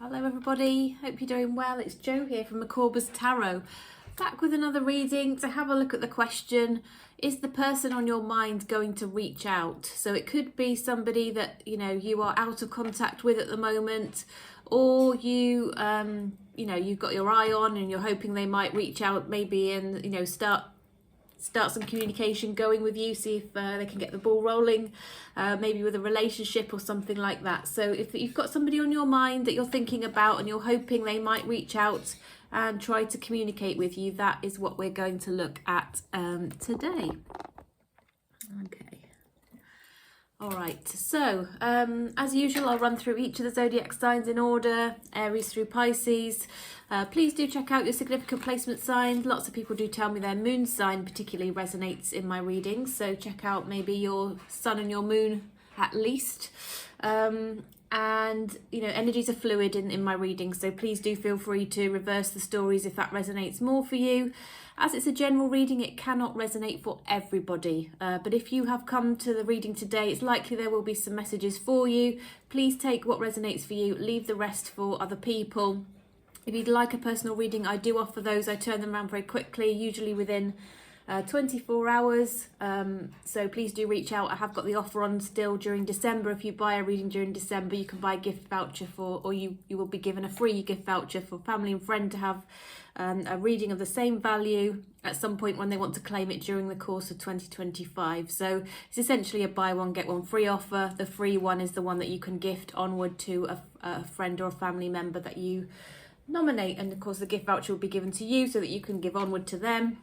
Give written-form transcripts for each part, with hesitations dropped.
Hello everybody, hope you're doing well. It's Jo here from Macorba's Tarot, back with another reading to have a look at the question, is the person on your mind going to reach out? So it could be somebody that you are out of contact with at the moment, or you've got your eye on and you're hoping they might reach out maybe and start some communication going with you, see if they can get the ball rolling, maybe with a relationship or something like that. So if you've got somebody on your mind that you're thinking about and you're hoping they might reach out and try to communicate with you, that is what we're going to look at today. Okay. All right, so as usual, I'll run through each of the zodiac signs in order, Aries through Pisces. Please do check out your significant placement signs. Lots of people do tell me their moon sign particularly resonates in my readings, so check out maybe your sun and your moon at least. And energies are fluid in my readings, so please do feel free to reverse the stories if that resonates more for you. As it's a general reading, it cannot resonate for everybody, but if you have come to the reading today, it's likely there will be some messages for you. Please take what resonates for you, leave the rest for other people. If you'd like a personal reading, I do offer those. I turn them around very quickly, usually within 24 hours, so please do reach out. I have got the offer on still during December. If you buy a reading during December, you can buy a gift voucher or you will be given a free gift voucher for family and friend to have a reading of the same value at some point when they want to claim it during the course of 2025. So it's essentially a buy one get one free offer. The free one is the one that you can gift onward to a friend or a family member that you nominate, and of course the gift voucher will be given to you so that you can give onward to them.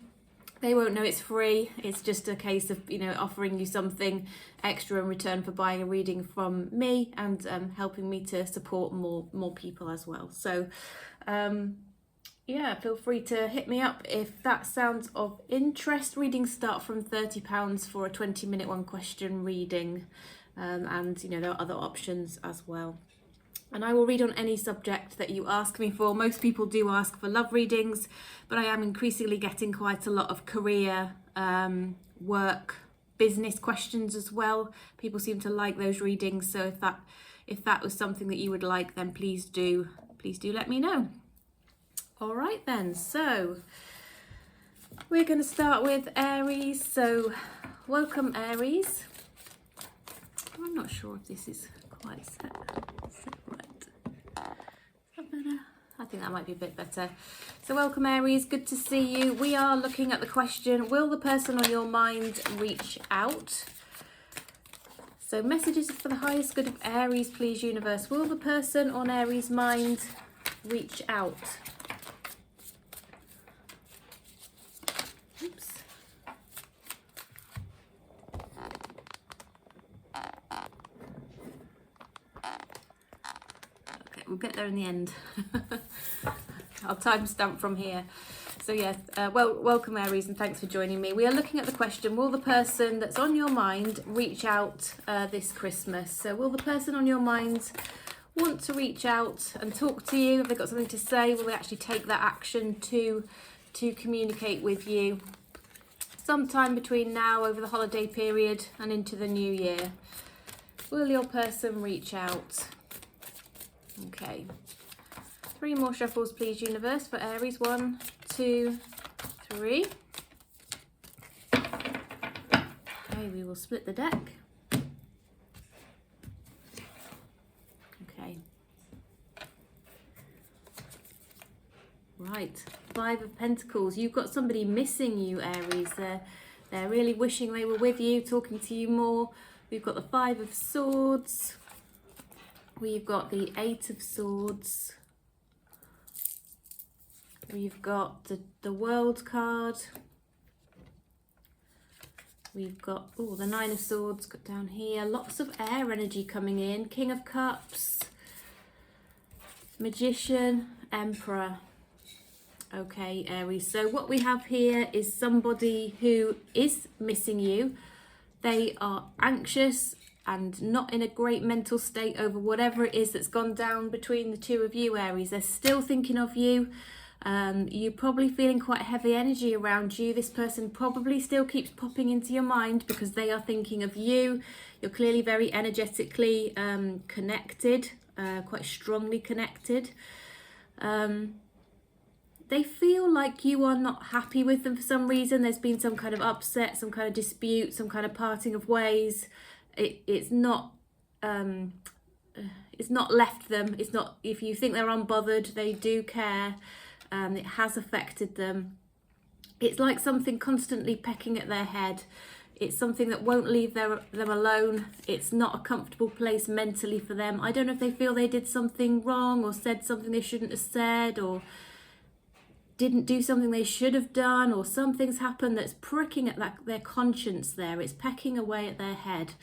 They won't know it's free. It's just a case of offering you something extra in return for buying a reading from me and helping me to support more people as well. So yeah, feel free to hit me up if that sounds of interest. Readings start from £30 for a 20-minute one question reading, and there are other options as well. And I will read on any subject that you ask me for. Most people do ask for love readings, but I am increasingly getting quite a lot of career, work, business questions as well. People seem to like those readings. So if that was something that you would like, then please do let me know. All right then, so we're going to start with Aries. So welcome Aries. I'm not sure if this is quite set right. Is that better? I think that might be a bit better. So welcome Aries, good to see you. We are looking at the question, will the person on your mind reach out? So messages for the highest good of Aries, please universe. Will the person on Aries' mind reach out? Oops. We'll get there in the end. I'll timestamp from here. So yes, welcome Aries and thanks for joining me. We are looking at the question, will the person that's on your mind reach out this Christmas? So will the person on your mind want to reach out and talk to you? Have they got something to say? Will they actually take that action to communicate with you sometime between now, over the holiday period and into the new year? Will your person reach out? Okay, 3 more shuffles please universe for Aries. 1, 2, 3. Okay, we will split the deck. Okay, right, 5 of Pentacles. You've got somebody missing you, Aries. They're really wishing they were with you, talking to you more. We've got the 5 of Swords. We've got the 8 of Swords. We've got the World card. We've got the 9 of Swords got down here. Lots of air energy coming in. King of Cups, Magician, Emperor. Okay, Aries. So what we have here is somebody who is missing you. They are anxious and not in a great mental state over whatever it is that's gone down between the two of you, Aries. They're still thinking of you. You're probably feeling quite heavy energy around you. This person probably still keeps popping into your mind because they are thinking of you. You're clearly very energetically connected. quite strongly connected. They feel like you are not happy with them for some reason. There's been some kind of upset, some kind of dispute, some kind of parting of ways. It's not left them. It's not, if you think they're unbothered, they do care. It has affected them. It's like something constantly pecking at their head. It's something that won't leave them alone. It's not a comfortable place mentally for them. I don't know if they feel they did something wrong or said something they shouldn't have said, or didn't do something they should have done, or something's happened that's pricking at their conscience there. It's pecking away at their head.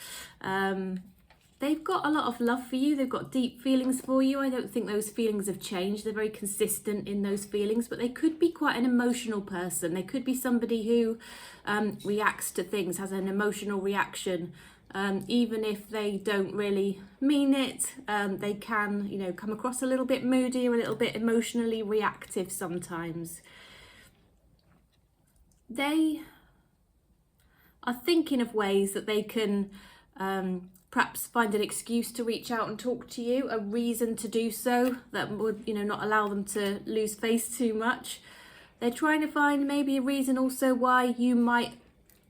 They've got a lot of love for you. They've got deep feelings for you. I don't think those feelings have changed. They're very consistent in those feelings, but they could be quite an emotional person. They could be somebody who reacts to things, has an emotional reaction. Even if they don't really mean it, they can, you know, come across a little bit moody or a little bit emotionally reactive sometimes. They are thinking of ways that they can perhaps find an excuse to reach out and talk to you, a reason to do so that would, you know, not allow them to lose face too much. They're trying to find maybe a reason also why you might,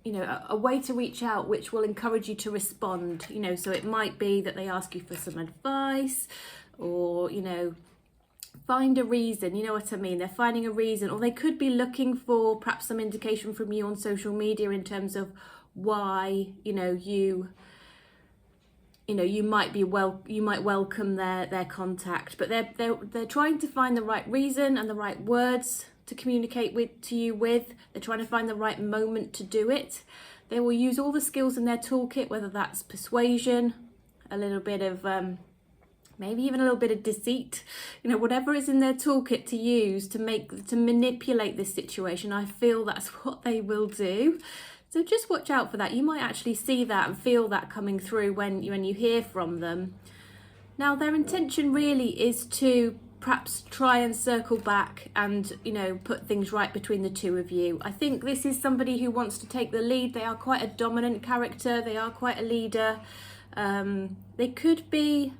you know, a way to reach out which will encourage you to respond, you know. So it might be that they ask you for some advice, or, you know, find a reason, you know what I mean? They're finding a reason, or they could be looking for perhaps some indication from you on social media in terms of why, you know, you might welcome their contact, but they're trying to find the right reason and the right words to communicate to you with. They're trying to find the right moment to do it. They will use all the skills in their toolkit, whether that's persuasion, a little bit of maybe even a little bit of deceit, you know, whatever is in their toolkit to use to manipulate this situation. I feel that's what they will do. So just watch out for that. You might actually see that and feel that coming through when you hear from them. Now, their intention really is to perhaps try and circle back and, you know, put things right between the two of you. I think this is somebody who wants to take the lead. They are quite a dominant character. They are quite a leader. They could be,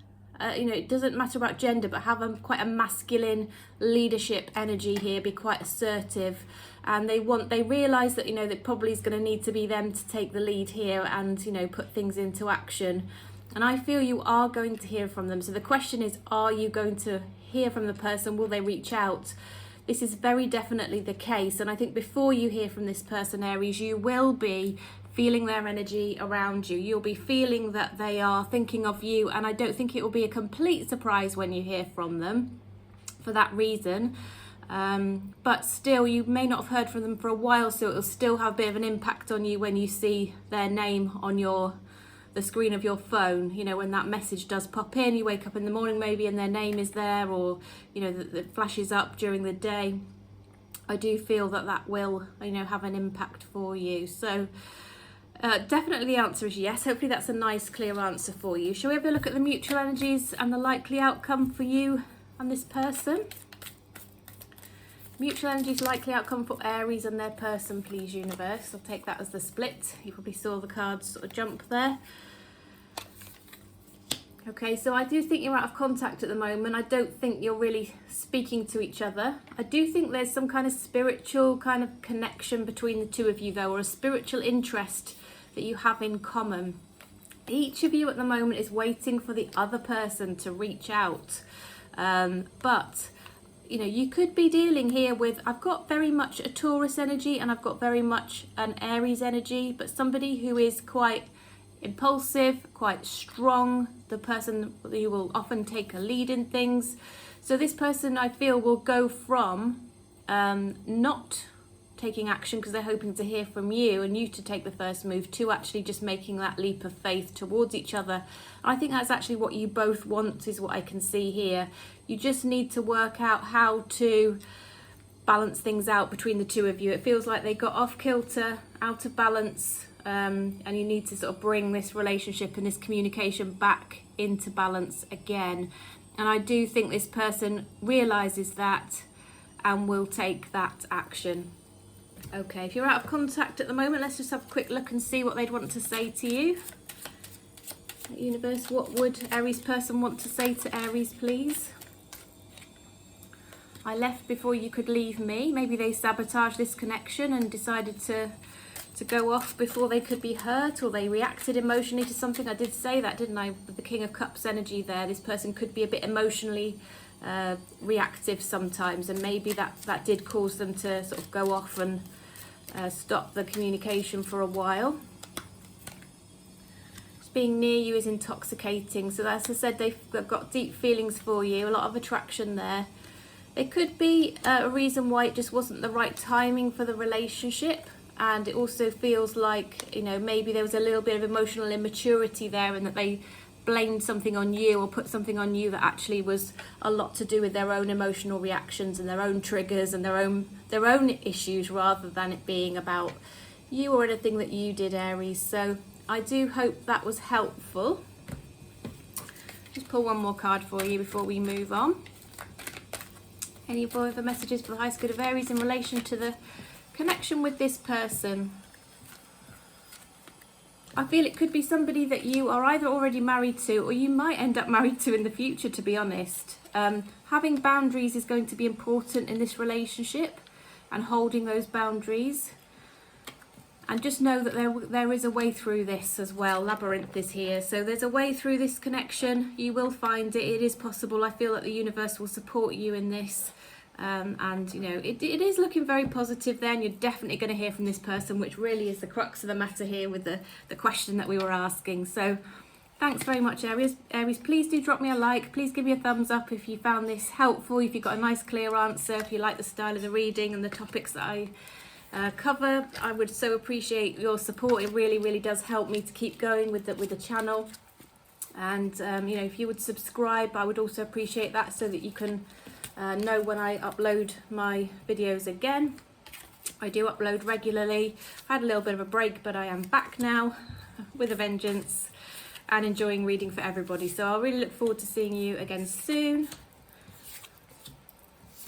you know, it doesn't matter about gender, but have quite a masculine leadership energy here, be quite assertive. And they realise that, you know, that probably is going to need to be them to take the lead here and, you know, put things into action. And I feel you are going to hear from them. So the question is, are you going to hear from the person? Will they reach out? This is very definitely the case. And I think before you hear from this person, Aries, you will be feeling their energy around you. You'll be feeling that they are thinking of you. And I don't think it will be a complete surprise when you hear from them for that reason. But still, you may not have heard from them for a while, so it'll still have a bit of an impact on you when you see their name on the screen of your phone. You know, when that message does pop in, you wake up in the morning maybe and their name is there, or, you know, that flashes up during the day. I do feel that will, you know, have an impact for you. So definitely the answer is yes. Hopefully that's a nice clear answer for you. Shall we have a look at the mutual energies and the likely outcome for you and this person? Mutual energies, likely outcome for Aries and their person, please, universe. I'll take that as the split. You probably saw the cards sort of jump there. Okay, so I do think you're out of contact at the moment. I don't think you're really speaking to each other. I do think there's some kind of spiritual kind of connection between the two of you, though, or a spiritual interest that you have in common. Each of you at the moment is waiting for the other person to reach out. But you know, you could be dealing here with, I've got very much a Taurus energy and I've got very much an Aries energy, but somebody who is quite impulsive, quite strong, the person who will often take a lead in things. So this person, I feel, will go from not taking action because they're hoping to hear from you and you to take the first move, to actually just making that leap of faith towards each other. And I think that's actually what you both want, is what I can see here. You just need to work out how to balance things out between the two of you. It feels like they got off kilter, out of balance, and you need to sort of bring this relationship and this communication back into balance again. And I do think this person realizes that and will take that action. Okay, if you're out of contact at the moment, let's just have a quick look and see what they'd want to say to you. Universe, what would Aries person want to say to Aries, please? I left before you could leave me. Maybe they sabotaged this connection and decided to go off before they could be hurt, or they reacted emotionally to something. I did say that, didn't I? With the King of Cups energy there, this person could be a bit emotionally reactive sometimes, and maybe that did cause them to sort of go off and stop the communication for a while. Being near you is intoxicating. So as I said, they've got deep feelings for you, a lot of attraction there. It could be a reason why it just wasn't the right timing for the relationship, and it also feels like, you know, maybe there was a little bit of emotional immaturity there, and that they blamed something on you or put something on you that actually was a lot to do with their own emotional reactions and their own triggers and their own issues, rather than it being about you or anything that you did, Aries. So I do hope that was helpful. Just pull one more card for you before we move on. Any other messages for the highest good of Aries in relation to the connection with this person? I feel it could be somebody that you are either already married to, or you might end up married to in the future, to be honest. Having boundaries is going to be important in this relationship, and holding those boundaries. And just know that there is a way through this as well. Labyrinth is here. So there's a way through this connection. You will find it. It is possible. I feel that the universe will support you in this. And, you know, it is looking very positive there. And you're definitely going to hear from this person, which really is the crux of the matter here with the question that we were asking. So thanks very much, Aries. Aries, please do drop me a like. Please give me a thumbs up if you found this helpful. If you got a nice, clear answer. If you like the style of the reading and the topics that I cover, I would so appreciate your support. It really does help me to keep going with the channel. And you know, if you would subscribe, I would also appreciate that, so that you can know when I upload my videos again. I do upload regularly. I had a little bit of a break, but I am back now with a vengeance and enjoying reading for everybody. So I really look forward to seeing you again soon.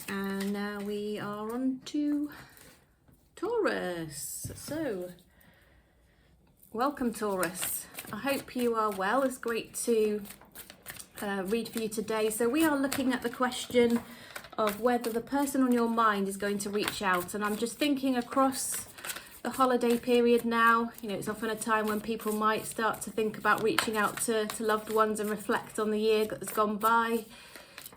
And now we are on to Taurus. So, welcome, Taurus. I hope you are well. It's great to read for you today. So we are looking at the question of whether the person on your mind is going to reach out. And I'm just thinking across the holiday period now, you know, it's often a time when people might start to think about reaching out to loved ones and reflect on the year that's gone by.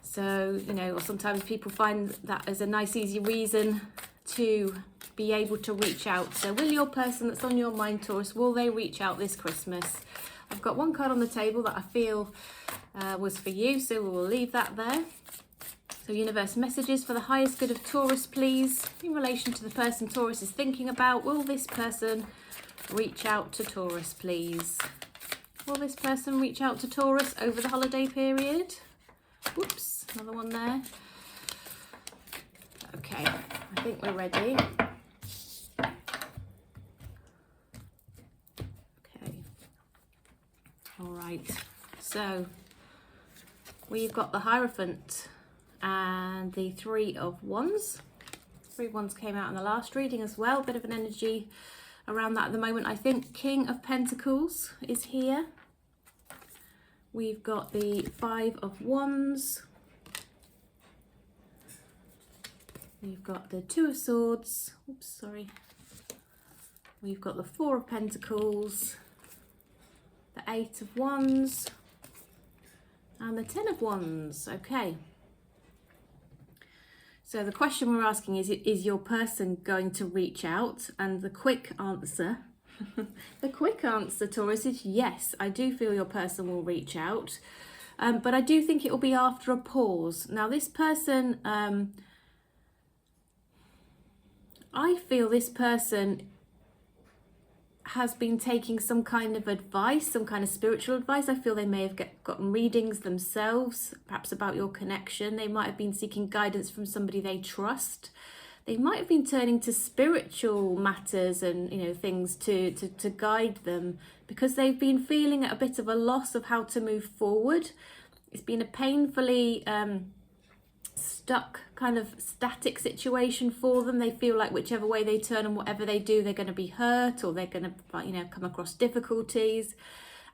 So, you know, or sometimes people find that as a nice, easy reason to be able to reach out. So will your person that's on your mind, Taurus, will they reach out this Christmas? I've got one card on the table that I feel was for you, so we will leave that there. So universe, messages for the highest good of Taurus, please, in relation to the person Taurus is thinking about. Will this person reach out to Taurus, please? Will this person reach out to Taurus over the holiday period? Whoops, another one there. Okay, I think we're ready. Okay. All right. So we've got the Hierophant and the Three of Wands. Three of Wands came out in the last reading as well. Bit of an energy around that at the moment. I think King of Pentacles is here. We've got the Five of Wands. We've got the Two of Swords. Oops, sorry. We've got the Four of Pentacles, the Eight of Wands, and the Ten of Wands. Okay. So the question we're asking is your person going to reach out? And the quick answer, the quick answer, Taurus, is yes. I do feel your person will reach out. But I do think it will be after a pause. Now this person, I feel this person has been taking some kind of advice, some kind of spiritual advice. I feel they may have gotten readings themselves, perhaps about your connection. They might have been seeking guidance from somebody they trust. They might have been turning to spiritual matters and, you know, things to guide them, because they've been feeling at a bit of a loss of how to move forward. It's been a painfully stuck, kind of static situation for them. They feel like whichever way they turn and whatever they do, they're going to be hurt, or they're going to, you know, come across difficulties.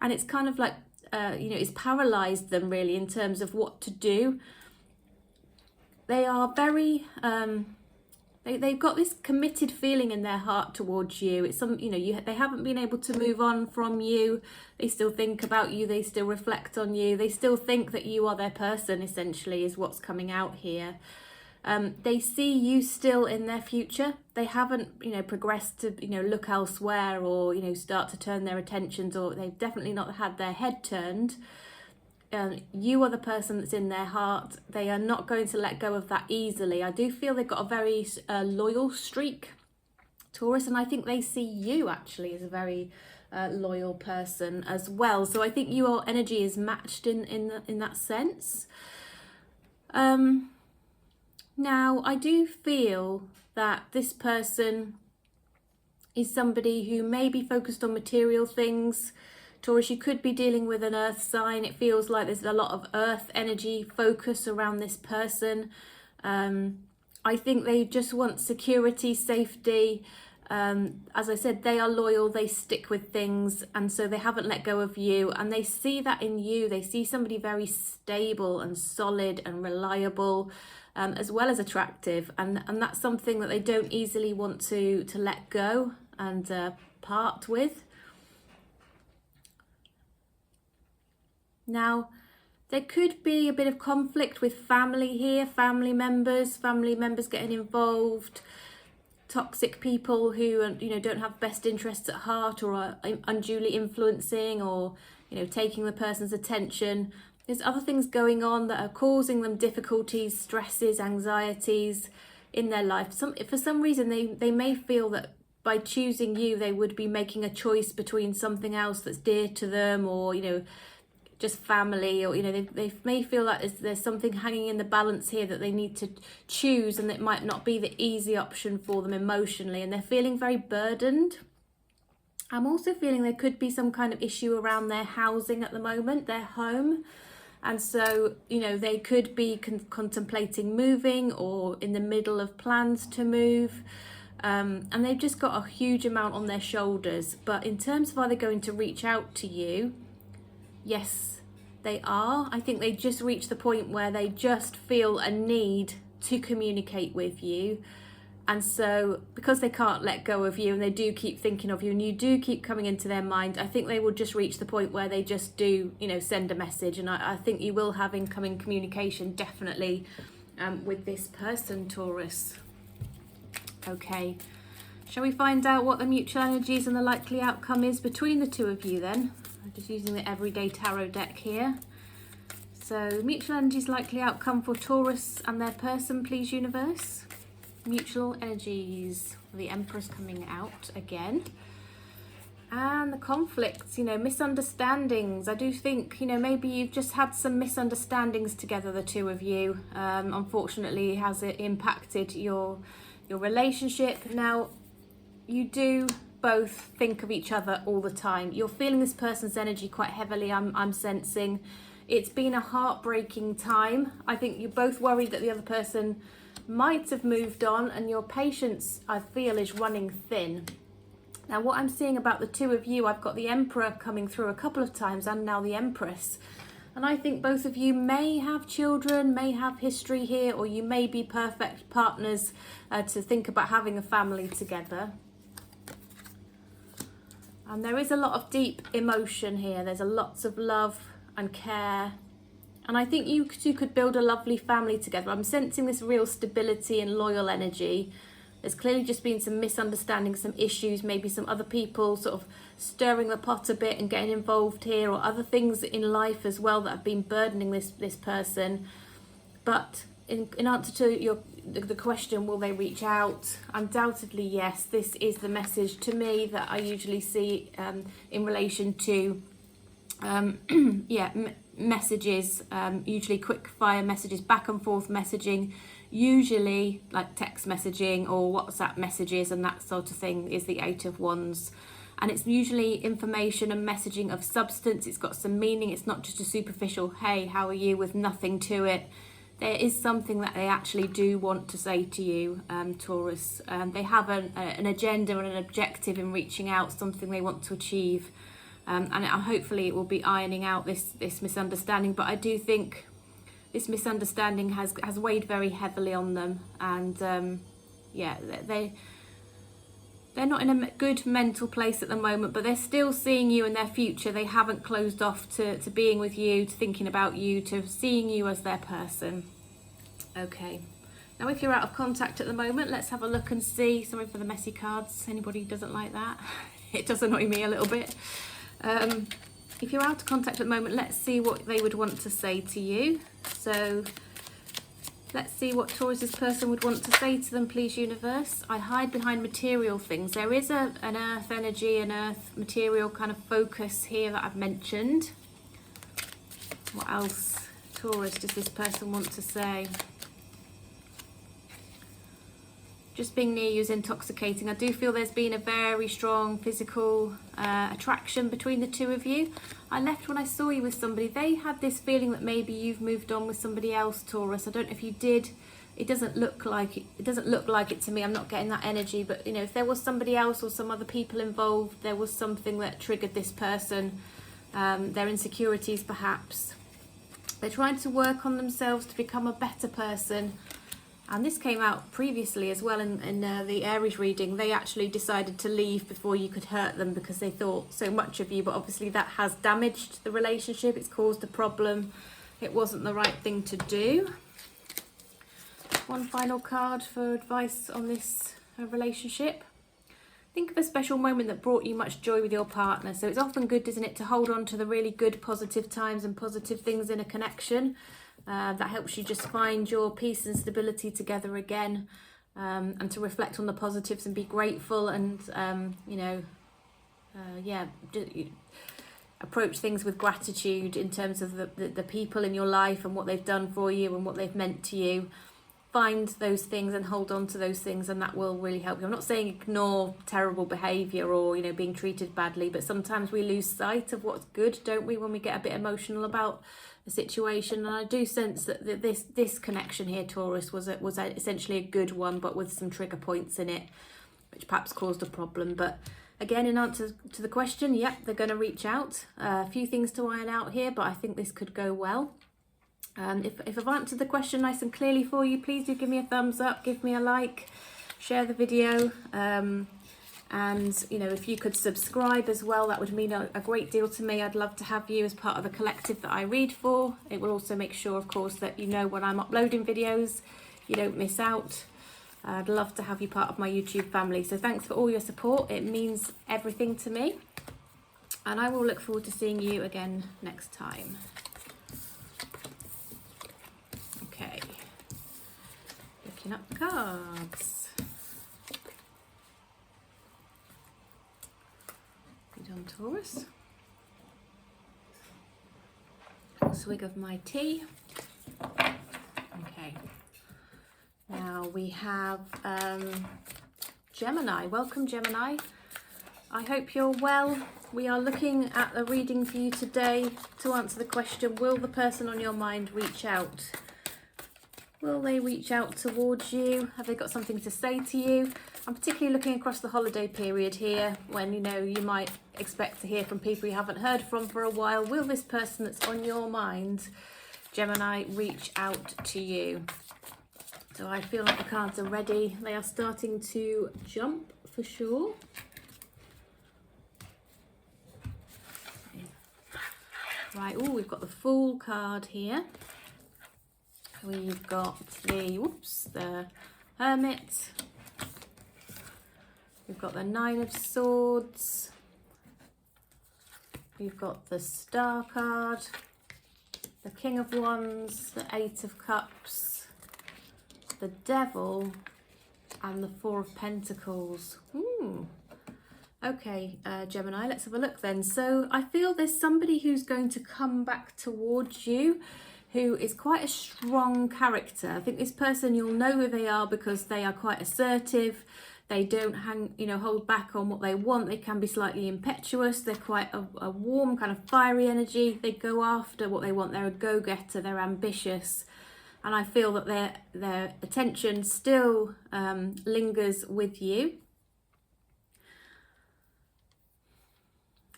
And it's kind of like it's paralyzed them really in terms of what to do. They are very, they've got this committed feeling in their heart towards you. It's they haven't been able to move on from you. They still think about you. They still reflect on you. They still think that you are their person, essentially, is what's coming out here. They see you still in their future. They haven't, progressed to, look elsewhere or, start to turn their attentions, or they've definitely not had their head turned. You are the person that's in their heart. They are not going to let go of that easily. I do feel they've got a very loyal streak, Taurus, and I think they see you actually as a very loyal person as well. So I think your energy is matched in that sense. Now, I do feel that this person is somebody who may be focused on material things. Taurus, you could be dealing with an earth sign. It feels like there's a lot of earth energy focus around this person. I think they just want security, safety. As I said, they are loyal, they stick with things, and so they haven't let go of you, and they see that in you. They see somebody very stable and solid and reliable, as well as attractive, and that's something that they don't easily want to let go and part with. Now, there could be a bit of conflict with family here, family members getting involved, toxic people who don't have best interests at heart, or are unduly influencing, or taking the person's attention. There's other things going on that are causing them difficulties, stresses, anxieties in their life. For some reason, they may feel that by choosing you, they would be making a choice between something else that's dear to them, or just family, or they may feel like there's something hanging in the balance here that they need to choose, and it might not be the easy option for them emotionally, and they're feeling very burdened. I'm also feeling there could be some kind of issue around their housing at the moment, their home, and so they could be contemplating moving, or in the middle of plans to move, and they've just got a huge amount on their shoulders. But in terms of are they going to reach out to you, yes, they are. I think they just reached the point where they just feel a need to communicate with you. And so because they can't let go of you, and they do keep thinking of you, and you do keep coming into their mind, I think they will just reach the point where they just do, send a message. And I think you will have incoming communication, definitely, with this person, Taurus. Okay. Shall we find out what the mutual energies and the likely outcome is between the two of you then? I'm just using the Everyday Tarot deck here. So, mutual energies, likely outcome for Taurus and their person, please, universe. Mutual energies. The Empress coming out again. And the conflicts, misunderstandings. I do think, maybe you've just had some misunderstandings together, the two of you. Unfortunately, has it impacted your relationship? Now, you do both think of each other all the time. You're feeling this person's energy quite heavily, I'm sensing. It's been a heartbreaking time. I think you're both worried that the other person might have moved on, and your patience, I feel, is running thin. Now, what I'm seeing about the two of you, I've got the Emperor coming through a couple of times, and now the Empress. And I think both of you may have children, may have history here, or you may be perfect partners to think about having a family together. And there is a lot of deep emotion here. There's lots of love and care. And I think you two could build a lovely family together. I'm sensing this real stability and loyal energy. There's clearly just been some misunderstandings, some issues, maybe some other people sort of stirring the pot a bit and getting involved here, or other things in life as well that have been burdening this person. But in answer to the question, will they reach out? Undoubtedly, yes. This is the message to me that I usually see in relation to messages, usually quick fire messages, back and forth messaging, usually like text messaging or WhatsApp messages and that sort of thing, is the Eight of Wands. And it's usually information and messaging of substance. It's got some meaning. It's not just a superficial, hey, how are you, with nothing to it. There is something that they actually do want to say to you, Taurus. They have an agenda and an objective in reaching out, something they want to achieve. And hopefully it will be ironing out this misunderstanding. But I do think this misunderstanding has weighed very heavily on them, and yeah, they're not in a good mental place at the moment, but they're still seeing you in their future. They haven't closed off to being with you, to thinking about you, to seeing you as their person. Okay, now if you're out of contact at the moment, let's have a look and see. Sorry for the messy cards. Anybody doesn't like that? It does annoy me a little bit. If you're out of contact at the moment, let's see what they would want to say to you. So let's see what Taurus's person would want to say to them, please, universe. I hide behind material things. There is an earth energy, an earth material kind of focus here that I've mentioned. What else, Taurus, does this person want to say? Just being near you is intoxicating. I do feel there's been a very strong physical attraction between the two of you. I left when I saw you with somebody. They had this feeling that maybe you've moved on with somebody else, Taurus. I don't know if you did. It doesn't look like it. It doesn't look like it to me. I'm not getting that energy. But you know, if there was somebody else or some other people involved, there was something that triggered this person. Their insecurities, perhaps. They're trying to work on themselves to become a better person. And this came out previously as well in the Aries reading. They actually decided to leave before you could hurt them because they thought so much of you. But obviously that has damaged the relationship. It's caused a problem. It wasn't the right thing to do. One final card for advice on this relationship. Think of a special moment that brought you much joy with your partner. So it's often good, isn't it, to hold on to the really good positive times and positive things in a connection. That helps you just find your peace and stability together again, and to reflect on the positives and be grateful, and approach things with gratitude in terms of the people in your life and what they've done for you and what they've meant to you. Find those things and hold on to those things, and that will really help you. I'm not saying ignore terrible behaviour or being treated badly, but sometimes we lose sight of what's good, don't we, when we get a bit emotional about the situation. And I do sense that this connection here, Taurus, was essentially a good one, but with some trigger points in it, which perhaps caused a problem. But again, in answer to the question, yep, they're going to reach out. A few things to iron out here, but I think this could go well. If I've answered the question nice and clearly for you, please do give me a thumbs up, give me a like, share the video, and if you could subscribe as well, that would mean a great deal to me. I'd love to have you as part of the collective that I read for. It will also make sure, of course, that you know when I'm uploading videos, you don't miss out. I'd love to have you part of my YouTube family. So thanks for all your support. It means everything to me, and I will look forward to seeing you again next time. Okay, looking up the cards. You done, Taurus? A swig of my tea. Okay. Now we have Gemini. Welcome, Gemini. I hope you're well. We are looking at the reading for you today to answer the question, will the person on your mind reach out? Will they reach out towards you? Have they got something to say to you? I'm particularly looking across the holiday period here when, you might expect to hear from people you haven't heard from for a while. Will this person that's on your mind, Gemini, reach out to you? So I feel like the cards are ready. They are starting to jump for sure. Right, oh, we've got the Fool card here. We've got the Hermit. We've got the Nine of Swords. We've got the Star card, the King of Wands, the Eight of Cups, the Devil, and the Four of Pentacles. Okay, Gemini, let's have a look then. So I feel there's somebody who's going to come back towards you, who is quite a strong character. I think this person, you'll know who they are because they are quite assertive. They don't hold back on what they want. They can be slightly impetuous. They're quite a warm, kind of fiery energy. They go after what they want. They're a go-getter. They're ambitious. And I feel that their attention still lingers with you.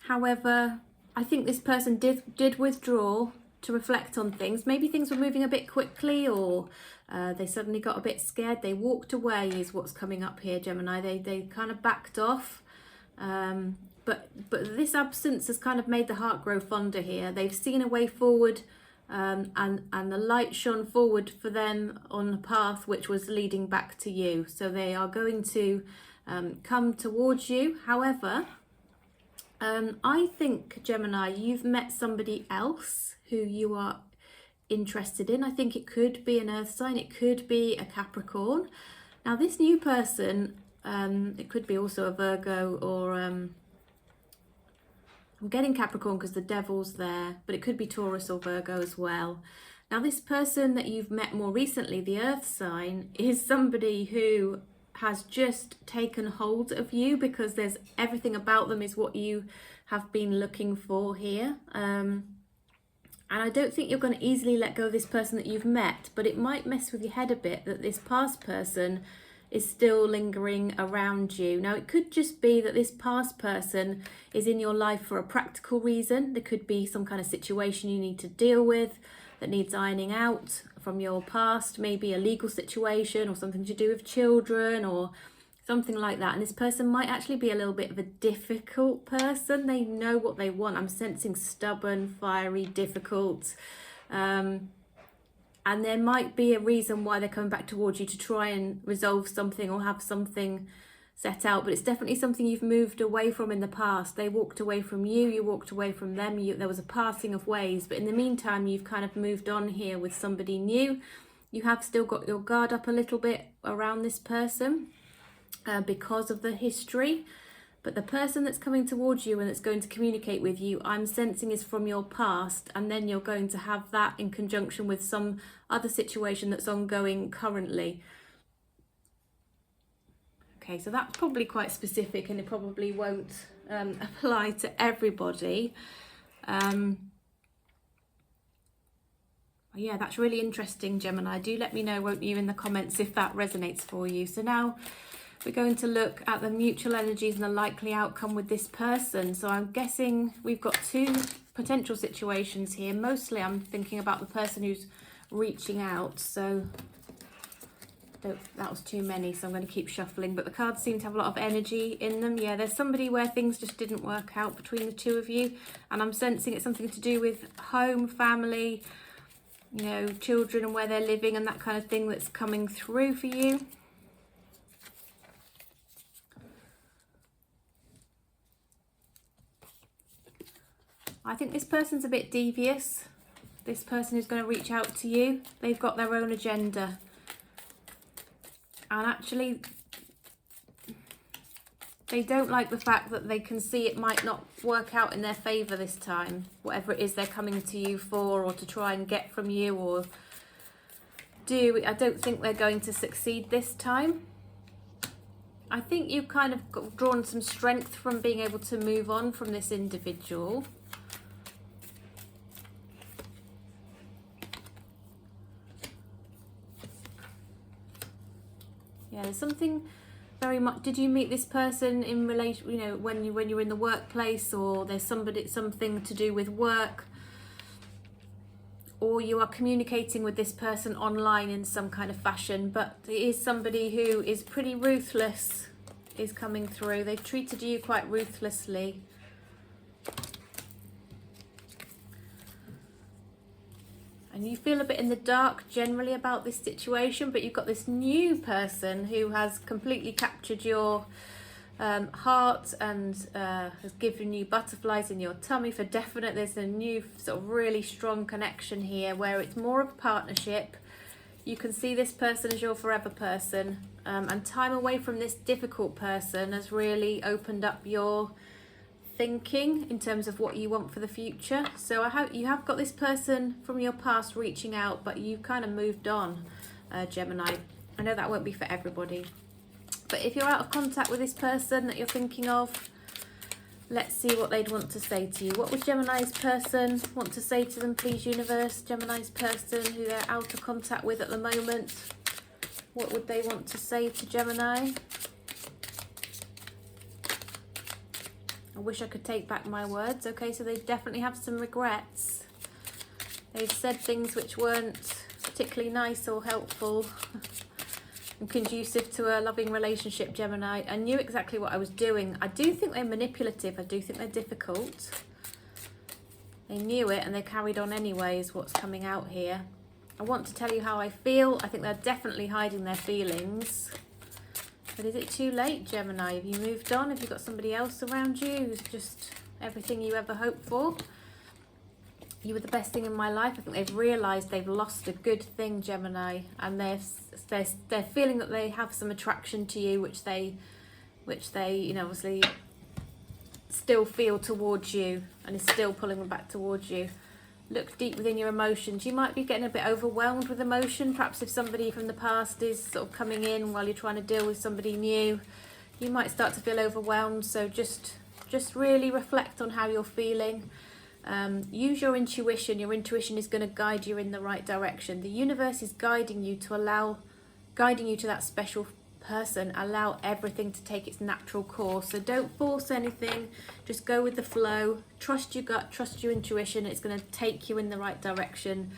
However, I think this person did withdraw to reflect on things. Maybe things were moving a bit quickly, or they suddenly got a bit scared. They walked away is what's coming up here, Gemini. They kind of backed off. But this absence has kind of made the heart grow fonder here. They've seen a way forward, and the light shone forward for them on a path which was leading back to you. So they are going to come towards you. However, I think, Gemini, you've met somebody else who you are interested in. I think it could be an earth sign, it could be a Capricorn. Now this new person, it could be also a Virgo, or I'm getting Capricorn because the devil's there, but it could be Taurus or Virgo as well. Now this person that you've met more recently, the earth sign, is somebody who has just taken hold of you, because there's everything about them is what you have been looking for here. And I don't think you're going to easily let go of this person that you've met, but it might mess with your head a bit that this past person is still lingering around you. Now it could just be that this past person is in your life for a practical reason. There could be some kind of situation you need to deal with that needs ironing out from your past, maybe a legal situation or something to do with children or something like that. And this person might actually be a little bit of a difficult person. They know what they want. I'm sensing stubborn, fiery, difficult. And there might be a reason why they're coming back towards you to try and resolve something or have something set out, but it's definitely something you've moved away from in the past. They walked away from you, you walked away from them, there was a passing of ways, but in the meantime you've kind of moved on here with somebody new. You have still got your guard up a little bit around this person because of the history, but the person that's coming towards you and that's going to communicate with you, I'm sensing, is from your past, and then you're going to have that in conjunction with some other situation that's ongoing currently. Okay, so that's probably quite specific, and it probably won't apply to everybody. Yeah, that's really interesting, Gemini. Do let me know, won't you, in the comments if that resonates for you. So now we're going to look at the mutual energies and the likely outcome with this person. So I'm guessing we've got two potential situations here. Mostly I'm thinking about the person who's reaching out. So that was too many, so I'm going to keep shuffling, but the cards seem to have a lot of energy in them. Yeah, there's somebody where things just didn't work out between the two of you, and I'm sensing it's something to do with home, family, you know, children and where they're living and that kind of thing that's coming through for you. I think this person's a bit devious. This person who's going to reach out to you, they've got their own agenda. And actually, they don't like the fact that they can see it might not work out in their favour this time. Whatever it is they're coming to you for, or to try and get from you, or do, I don't think they're going to succeed this time. I think you've kind of drawn some strength from being able to move on from this individual. Yeah, there's something very much. Did you meet this person in relation, you know, when you're in the workplace, or there's something to do with work, or you are communicating with this person online in some kind of fashion, but it is somebody who is pretty ruthless is coming through. They've treated you quite ruthlessly. And you feel a bit in the dark generally about this situation, but you've got this new person who has completely captured your heart and has given you butterflies in your tummy for definite. There's a new sort of really strong connection here where it's more of a partnership. You can see this person as your forever person, and time away from this difficult person has really opened up your thinking in terms of what you want for the future. So I hope you have got this person from your past reaching out, but you've kind of moved on, Gemini. I know that won't be for everybody, but if you're out of contact with this person that you're thinking of, let's see what they'd want to say to you. What would Gemini's person want to say to them, please, universe? Gemini's person who they're out of contact with at the moment, what would they want to say to Gemini? I wish I could take back my words. Okay, so they definitely have some regrets. They've said things which weren't particularly nice or helpful and conducive to a loving relationship, Gemini. I knew exactly what I was doing. I do think they're manipulative. I do think they're difficult. They knew it and they carried on anyway, is what's coming out here. I want to tell you how I feel. I think they're definitely hiding their feelings. But is it too late, Gemini? Have you moved on? Have you got somebody else around you who's just everything you ever hoped for? You were the best thing in my life. I think they've realised they've lost a good thing, Gemini. And they're feeling that they have some attraction to you, which they you know, obviously still feel towards you and is still pulling them back towards you. Look deep within your emotions. You might be getting a bit overwhelmed with emotion. Perhaps if somebody from the past is sort of coming in while you're trying to deal with somebody new, you might start to feel overwhelmed. So just really reflect on how you're feeling. Use your intuition. Your intuition is going to guide you in the right direction. The universe is guiding you to that special person. Allow everything to take its natural course. So don't force anything. Just go with the flow. Trust your gut, trust your intuition. It's going to take you in the right direction,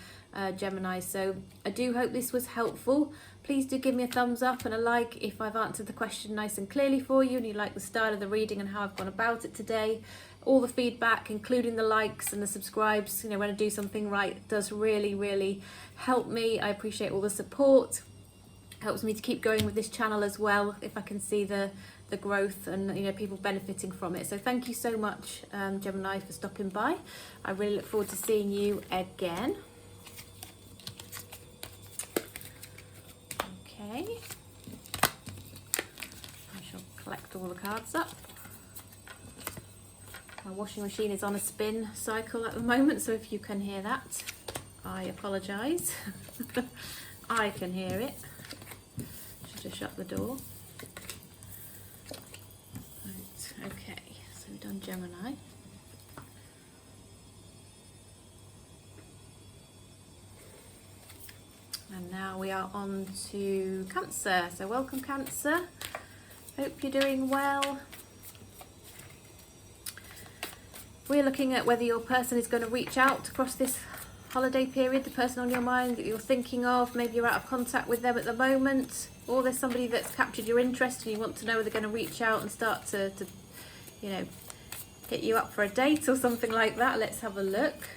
Gemini. So I do hope this was helpful. Please do give me a thumbs up and a like if I've answered the question nice and clearly for you and you like the style of the reading and how I've gone about it today. All the feedback, including the likes and the subscribes, you know, when I do something right, does really, really help me. I appreciate all the support. Helps me to keep going with this channel as well if I can see the growth and, you know, people benefiting from it. So thank you so much, Gemini, for stopping by. I really look forward to seeing you again. Okay, I shall collect all the cards up. My washing machine is on a spin cycle at the moment, so if you can hear that, I apologise. I can hear it. To shut the door. Right, okay, so we've done Gemini. And now we are on to Cancer. So welcome, Cancer. Hope you're doing well. We're looking at whether your person is going to reach out across this holiday period, the person on your mind that you're thinking of. Maybe you're out of contact with them at the moment, or there's somebody that's captured your interest and you want to know whether they're going to reach out and start to you know, hit you up for a date or something like that. Let's have a look.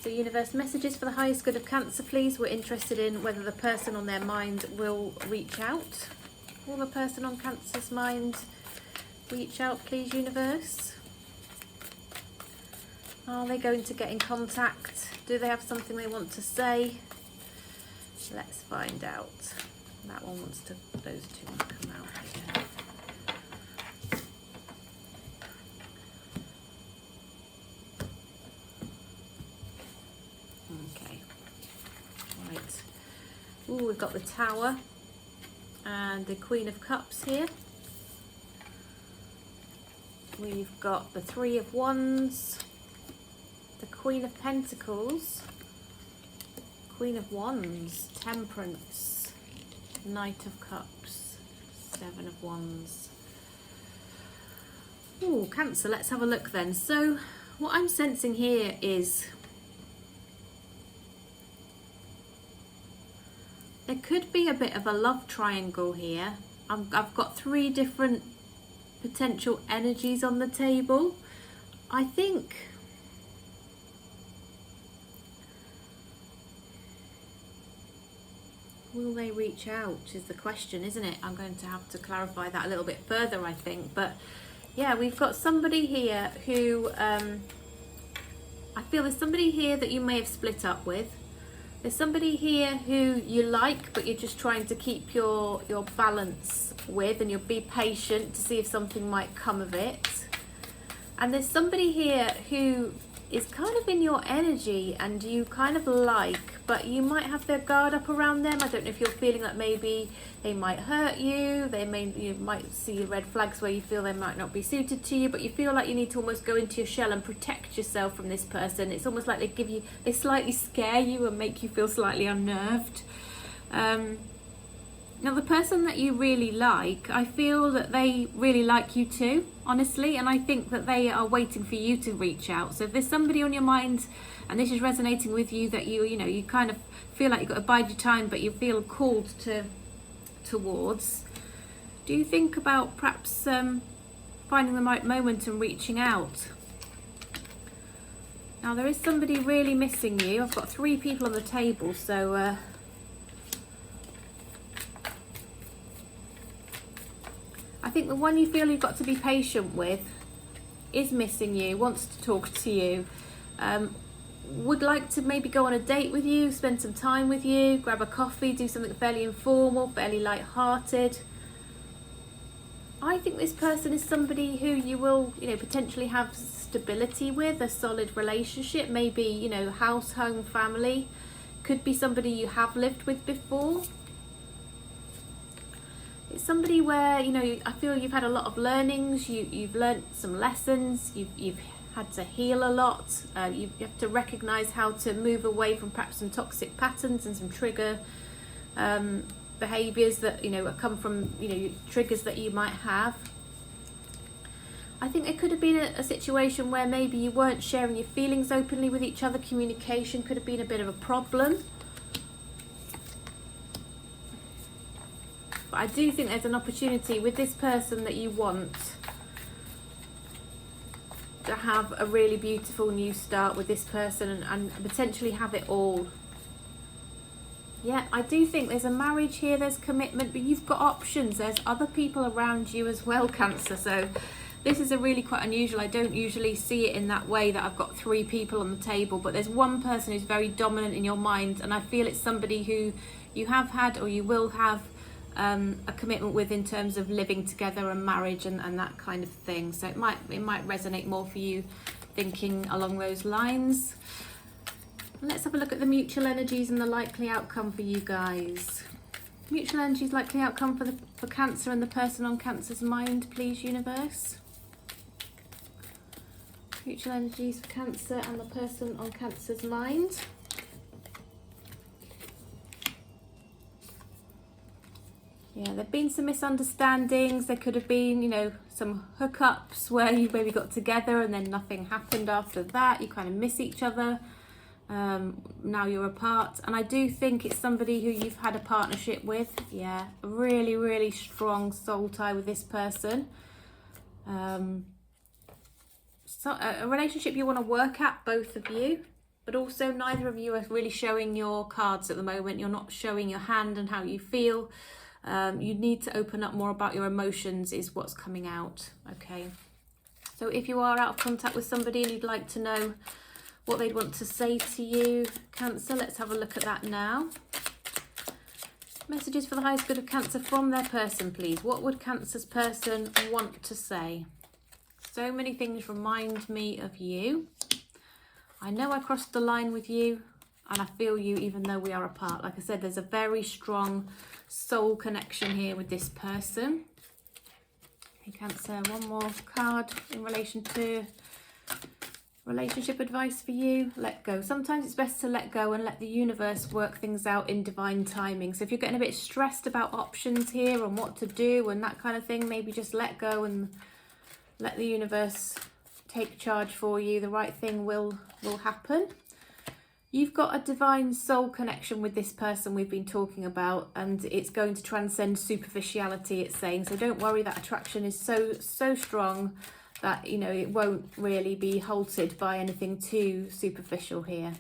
So universe messages for the highest good of Cancer, please. We're interested in whether the person on their mind will reach out. Will the person on Cancer's mind reach out, please, universe? Are they going to get in contact? Do they have something they want to say? Let's find out. That one wants to, those two want to come out. Yeah. Okay. Right. Ooh, we've got the Tower and the Queen of Cups here. We've got the Three of Wands, the Queen of Pentacles, Queen of Wands, Temperance, Knight of Cups, Seven of Wands. Oh, Cancer, let's have a look then. So what I'm sensing here is there could be a bit of a love triangle here. I've got three different potential energies on the table. I think will they reach out is the question, isn't it? I'm going to have to clarify that a little bit further, I think. But yeah, we've got somebody here who I feel there's somebody here that you may have split up with. There's somebody here who you like, but you're just trying to keep your balance with, and you'll be patient to see if something might come of it. And there's somebody here who is kind of in your energy and you kind of like, but you might have their guard up around them. I don't know if you're feeling that maybe they might hurt you, you might see red flags where you feel they might not be suited to you, but you feel like you need to almost go into your shell and protect yourself from this person. It's almost like they slightly scare you and make you feel slightly unnerved. Now the person that you really like, I feel that they really like you too. honestly, and I think that they are waiting for you to reach out. So if there's somebody on your mind and this is resonating with you, that you kind of feel like you've got to bide your time, but you feel called towards, do you think about perhaps finding the right moment and reaching out? Now there is somebody really missing you. I've got 3 people on the table, so I think the one you feel you've got to be patient with is missing you, wants to talk to you, would like to maybe go on a date with you, spend some time with you, grab a coffee, do something fairly informal, fairly light-hearted. I think this person is somebody who you will, potentially have stability with, a solid relationship, maybe, house, home, family. Could be somebody you have lived with before. It's somebody where, I feel you've had a lot of learnings, you've learnt some lessons, you've had to heal a lot, you have to recognise how to move away from perhaps some toxic patterns and some trigger behaviours that, come from, triggers that you might have. I think it could have been a situation where maybe you weren't sharing your feelings openly with each other, communication could have been a bit of a problem. But I do think there's an opportunity with this person that you want to have a really beautiful new start with this person and potentially have it all. Yeah, I do think there's a marriage here, there's commitment, but you've got options. There's other people around you as well, Cancer. So this is a really quite unusual. I don't usually see it in that way, that I've got 3 people on the table, but there's one person who's very dominant in your mind, and I feel it's somebody who you have had or you will have a commitment with in terms of living together and marriage and that kind of thing. So it might resonate more for you thinking along those lines. Let's have a look at the mutual energies and the likely outcome for you guys. Mutual energies, likely outcome for Cancer and the person on Cancer's mind, please, universe. Mutual energies for Cancer and the person on Cancer's mind. Yeah, there have been some misunderstandings. There could have been, some hookups where you maybe got together and then nothing happened after that. You kind of miss each other. Now you're apart. And I do think it's somebody who you've had a partnership with. Yeah, a really, really strong soul tie with this person. So a relationship you want to work at, both of you. But also neither of you are really showing your cards at the moment. You're not showing your hand and how you feel. You need to open up more about your emotions is what's coming out. Okay, so if you are out of contact with somebody and you'd like to know what they'd want to say to you, Cancer, let's have a look at that now. Messages for the highest good of Cancer from their person, please. What would Cancer's person want to say? So many things remind me of you. I know I crossed the line with you and I feel you even though we are apart. Like I said, there's a very strong soul connection here with this person. Okay, Cancer, one more card in relation to relationship advice for you. Let go. Sometimes it's best to let go and let the universe work things out in divine timing. So if you're getting a bit stressed about options here and what to do and that kind of thing, maybe just let go and let the universe take charge for you. The right thing will happen. You've got a divine soul connection with this person we've been talking about, and it's going to transcend superficiality, it's saying. So don't worry, that attraction is so strong that, it won't really be halted by anything too superficial here.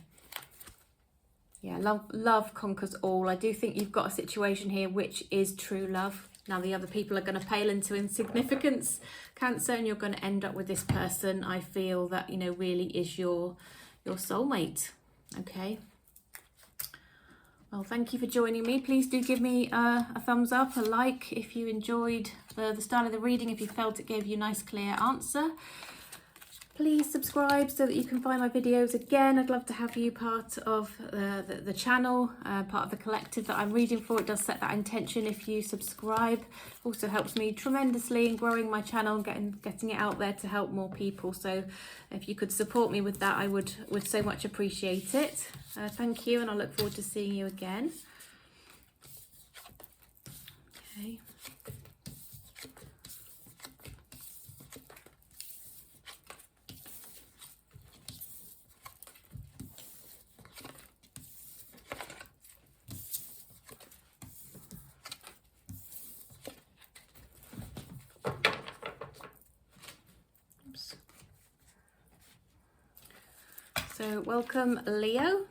Yeah, love conquers all. I do think you've got a situation here which is true love. Now the other people are going to pale into insignificance, Cancer, and you're going to end up with this person, I feel, that, really is your soulmate. Okay, well, thank you for joining me. Please do give me a thumbs up, a like if you enjoyed the style of the reading, if you felt it gave you a nice clear answer. Please subscribe so that you can find my videos again. I'd love to have you part of the channel, part of the collective that I'm reading for. It does set that intention if you subscribe. Also helps me tremendously in growing my channel and getting it out there to help more people. So if you could support me with that, I would so much appreciate it. Thank you, and I look forward to seeing you again. Okay. So welcome, Leo.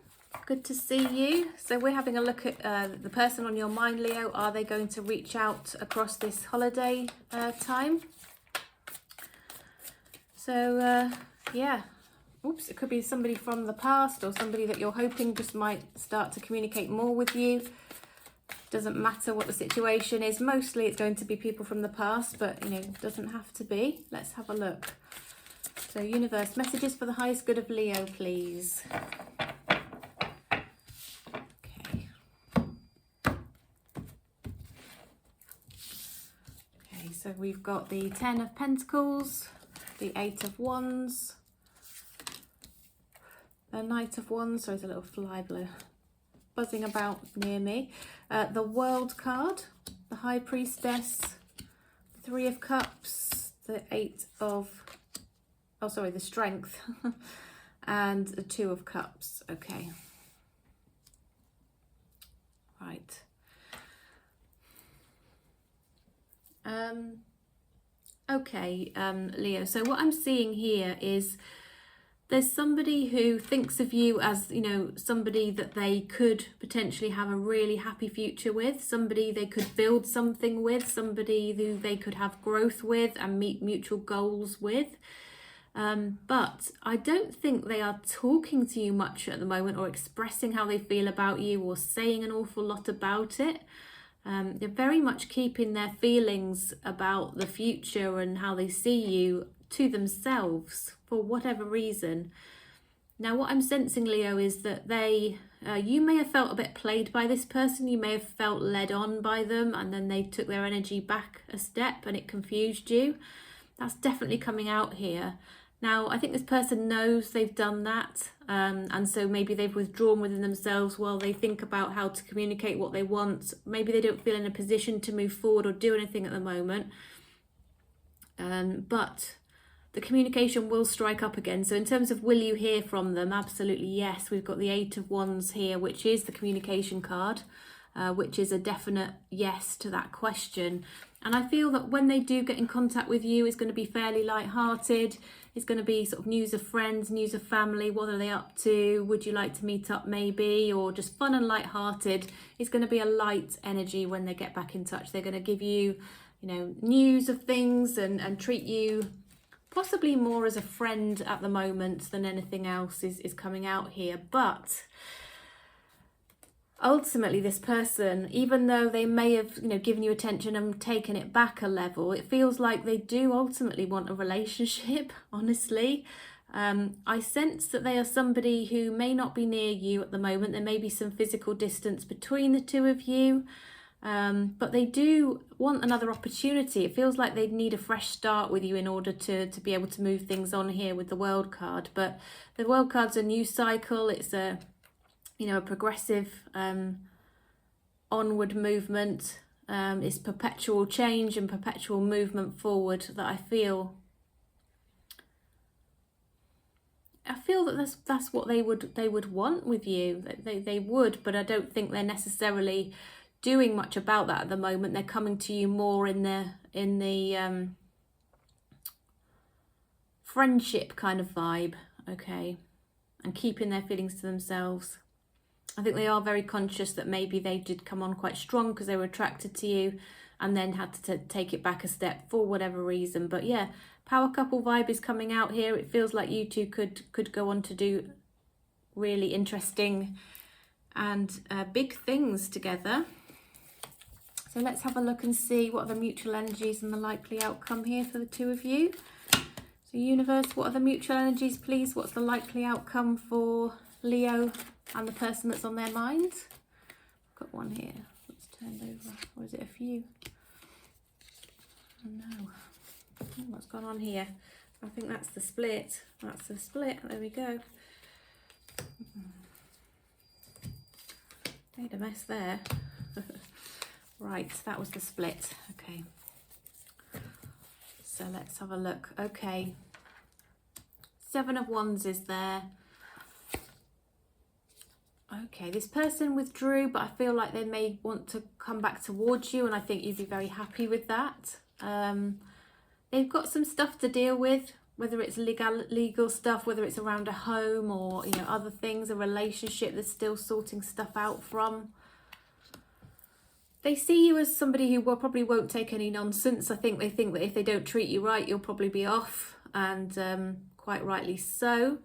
Good to see you. So we're having a look at the person on your mind, Leo. Are they going to reach out across this holiday time? So yeah, oops, it could be somebody from the past or somebody that you're hoping just might start to communicate more with you. Doesn't matter what the situation is. Mostly it's going to be people from the past, but you know, it doesn't have to be. Let's have a look. So universe, messages for the highest good of Leo, please. Okay. Okay, so we've got the 10 of Pentacles, the 8 of Wands, the Knight of Wands. Sorry, there's a little fly buzzing about near me. The World card, the High Priestess, the 3 of Cups, the 8 of... Oh, sorry, the Strength, and the 2 of Cups. Okay. Right. Okay, Leo. So what I'm seeing here is there's somebody who thinks of you as, you know, somebody that they could potentially have a really happy future with, somebody they could build something with, somebody who they could have growth with and meet mutual goals with. But I don't think they are talking to you much at the moment or expressing how they feel about you or saying an awful lot about it. They're very much keeping their feelings about the future and how they see you to themselves for whatever reason. Now what I'm sensing, Leo, is that you may have felt a bit played by this person. You may have felt led on by them and then they took their energy back a step and it confused you. That's definitely coming out here. Now, I think this person knows they've done that, and so maybe they've withdrawn within themselves while they think about how to communicate what they want. Maybe they don't feel in a position to move forward or do anything at the moment, but the communication will strike up again. So in terms of will you hear from them, absolutely yes. We've got the 8 of Wands here, which is the communication card, which is a definite yes to that question. And I feel that when they do get in contact with you, it's going to be fairly light-hearted. It's going to be sort of news of friends, news of family. What are they up to? Would you like to meet up maybe? Or just fun and light-hearted. It's going to be a light energy when they get back in touch. They're going to give you, you know, news of things and treat you possibly more as a friend at the moment than anything else is coming out here. But ultimately this person, even though they may have, you know, given you attention and taken it back a level, it feels like they do ultimately want a relationship, honestly. I sense that they are somebody who may not be near you at the moment. There may be some physical distance between the two of you, but they do want another opportunity. It feels like they need a fresh start with you in order to be able to move things on here with the World card. But the World card's a new cycle. It's a, you know, a progressive onward movement. It's perpetual change and perpetual movement forward that I feel that that's what they would want with you. They would, but I don't think they're necessarily doing much about that at the moment. They're coming to you more in the friendship kind of vibe, okay, and keeping their feelings to themselves. I think they are very conscious that maybe they did come on quite strong because they were attracted to you and then had to take it back a step for whatever reason. But yeah, power couple vibe is coming out here. It feels like you two could go on to do really interesting and big things together. So let's have a look and see what are the mutual energies and the likely outcome here for the two of you. So universe, what are the mutual energies, please? What's the likely outcome for Leo and the person that's on their mind? I've got one here that's turned over. Or is it a few? Oh no. What's gone on here? I think that's the split. That's the split. There we go. Made a mess there. Right, that was the split. Okay. So let's have a look. Okay. 7 of Wands is there. Okay, this person withdrew, but I feel like they may want to come back towards you, and I think you'd be very happy with that. They've got some stuff to deal with whether it's legal stuff, whether it's around a home or, you know, other things, a relationship that's still sorting stuff out from. They see you as somebody who probably won't take any nonsense. I think they think that if they don't treat you right, you'll probably be off, and quite rightly so.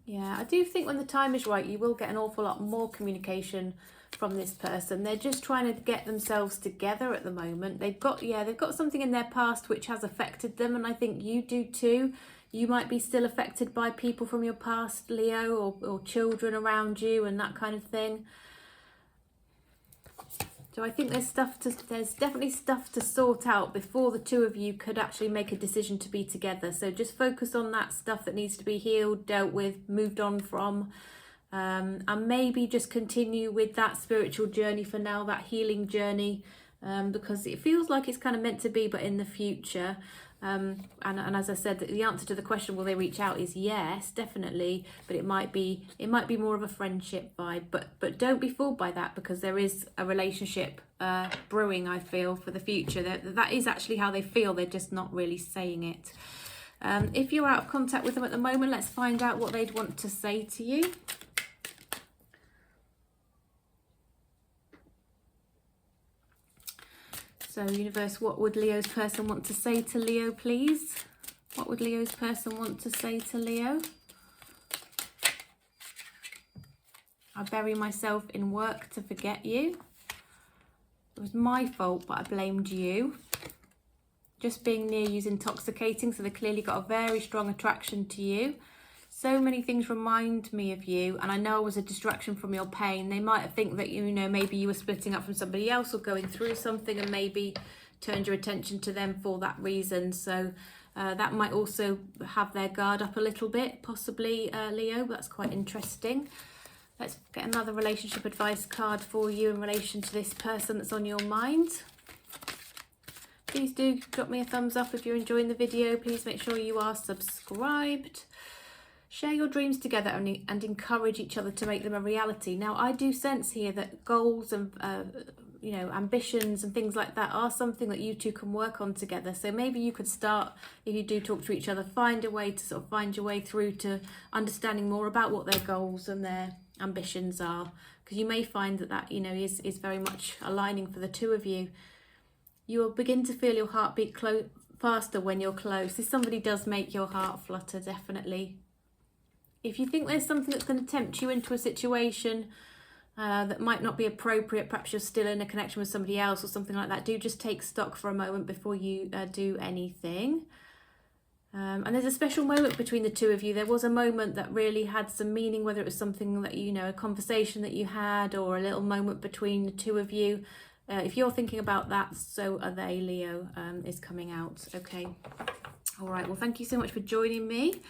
Yeah, I do think when the time is right, you will get an awful lot more communication from this person. They're just trying to get themselves together at the moment. They've got something in their past which has affected them, and I think you do too. You might be still affected by people from your past, Leo, or children around you and that kind of thing. So I think there's definitely stuff to sort out before the two of you could actually make a decision to be together. So just focus on that stuff that needs to be healed, dealt with, moved on from. And maybe just continue with that spiritual journey for now, that healing journey, because it feels like it's kind of meant to be, but in the future. And as I said, the answer to the question, will they reach out, is yes, definitely, but it might be more of a friendship vibe. But don't be fooled by that, because there is a relationship brewing, I feel, for the future. That is actually how they feel. They're just not really saying it. If you're out of contact with them at the moment, let's find out what they'd want to say to you. So, universe, what would Leo's person want to say to Leo, please? What would Leo's person want to say to Leo? I bury myself in work to forget you. It was my fault, but I blamed you. Just being near you is intoxicating, so they clearly got a very strong attraction to you. So many things remind me of you, and I know I was a distraction from your pain. They might think that, you know, maybe you were splitting up from somebody else or going through something, and maybe turned your attention to them for that reason. So that might also have their guard up a little bit, possibly, Leo. That's quite interesting. Let's get another relationship advice card for you in relation to this person that's on your mind. Please do drop me a thumbs up if you're enjoying the video. Please make sure you are subscribed. Share your dreams together and encourage each other to make them a reality. Now, I do sense here that goals and you know, ambitions and things like that are something that you two can work on together. So maybe you could start, if you do talk to each other, find a way to sort of find your way through to understanding more about what their goals and their ambitions are, because you may find that you know is very much aligning for the two of you. You will begin to feel your heartbeat faster when you're close. If somebody does make your heart flutter, definitely. If you think there's something that's going to tempt you into a situation that might not be appropriate, perhaps you're still in a connection with somebody else or something like that, do just take stock for a moment before you do anything. And there's a special moment between the two of you. There was a moment that really had some meaning, whether it was something that, you know, a conversation that you had or a little moment between the two of you. If you're thinking about that, so are they, Leo, is coming out. Okay. All right. Well, thank you so much for joining me.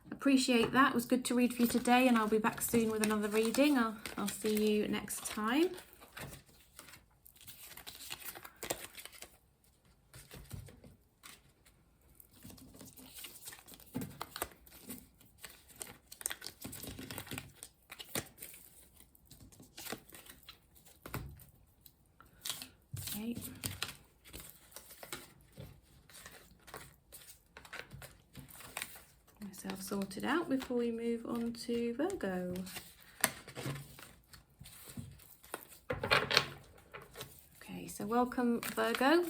Appreciate that. It was good to read for you today, and I'll be back soon with another reading. I'll see you next time. Okay. Myself sorted out before we move on to Virgo. Okay, so welcome, Virgo.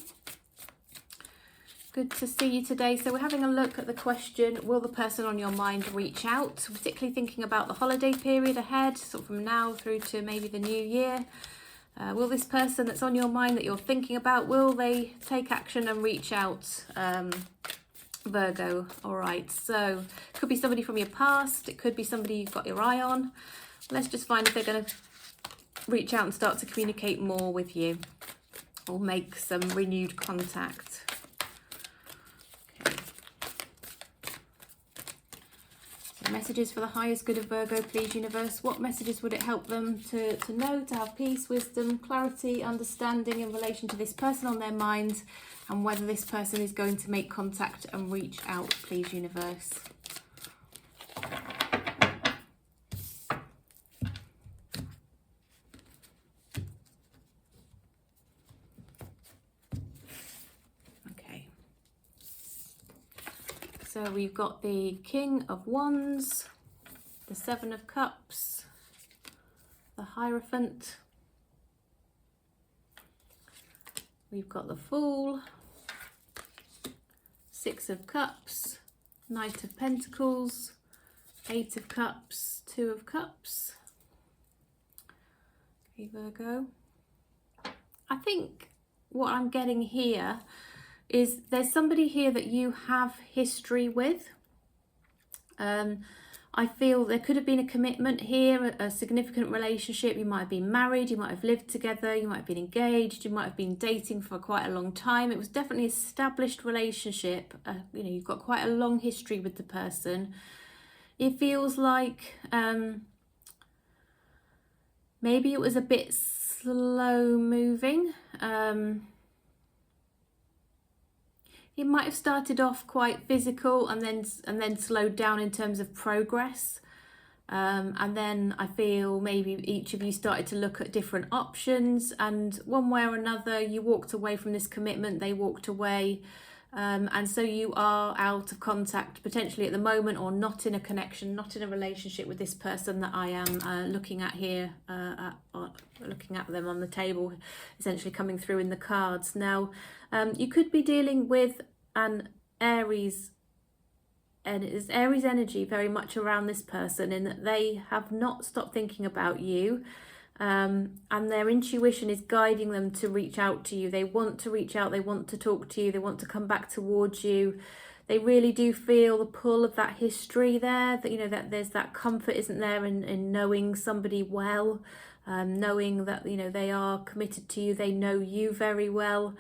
Good to see you today. So we're having a look at the question, will the person on your mind reach out? Particularly thinking about the holiday period ahead, sort of from now through to maybe the new year. Will this person that's on your mind that you're thinking about, will they take action and reach out? Virgo. All right, so it could be somebody from your past, it could be somebody you've got your eye on. Let's just find if they're going to reach out and start to communicate more with you or make some renewed contact. Okay. So messages for the highest good of Virgo, please, universe. What messages would it help them to know, to have peace, wisdom, clarity, understanding in relation to this person on their mind, and whether this person is going to make contact and reach out, please, universe. So we've got the King of Wands, the Seven of Cups, the Hierophant. We've got the Fool, Six of Cups, Knight of Pentacles, Eight of Cups, Two of Cups. Okay, Virgo. I think what I'm getting here is there's somebody here that you have history with. I feel there could have been a commitment here, a significant relationship. You might have been married, you might have lived together, you might have been engaged, you might have been dating for quite a long time. It was definitely an established relationship. You know, you've got quite a long history with the person. It feels like maybe it was a bit slow moving. It might have started off quite physical and then slowed down in terms of progress. And then I feel maybe each of you started to look at different options, and one way or another you walked away from this commitment, they walked away. And so you are out of contact potentially at the moment, or not in a connection, not in a relationship with this person that I am looking at here, looking at them on the table, essentially coming through in the cards. Now, you could be dealing with an Aries, and it is Aries energy very much around this person, in that they have not stopped thinking about you. And their intuition is guiding them to reach out to you. They want to reach out, they want to talk to you, they want to come back towards you. They really do feel the pull of that history there, that, you know, that there's that comfort, isn't there, in knowing somebody well, knowing that, you know, they are committed to you, they know you very well.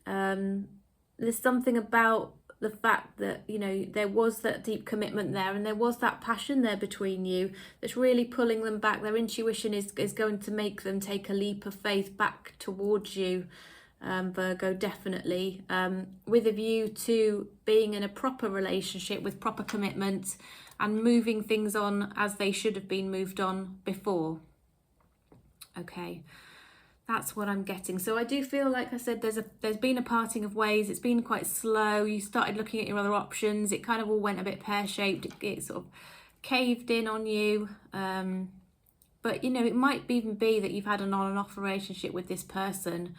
There's something about the fact that, you know, there was that deep commitment there, and there was that passion there between you that's really pulling them back. Their intuition is going to make them take a leap of faith back towards you, Virgo, definitely, with a view to being in a proper relationship with proper commitment and moving things on as they should have been moved on before. Okay. That's what I'm getting. So I do feel, like I said, there's been a parting of ways. It's been quite slow. You started looking at your other options. It kind of all went a bit pear-shaped. It sort of caved in on you. But, you know, it might even be that you've had an on and off relationship with this person,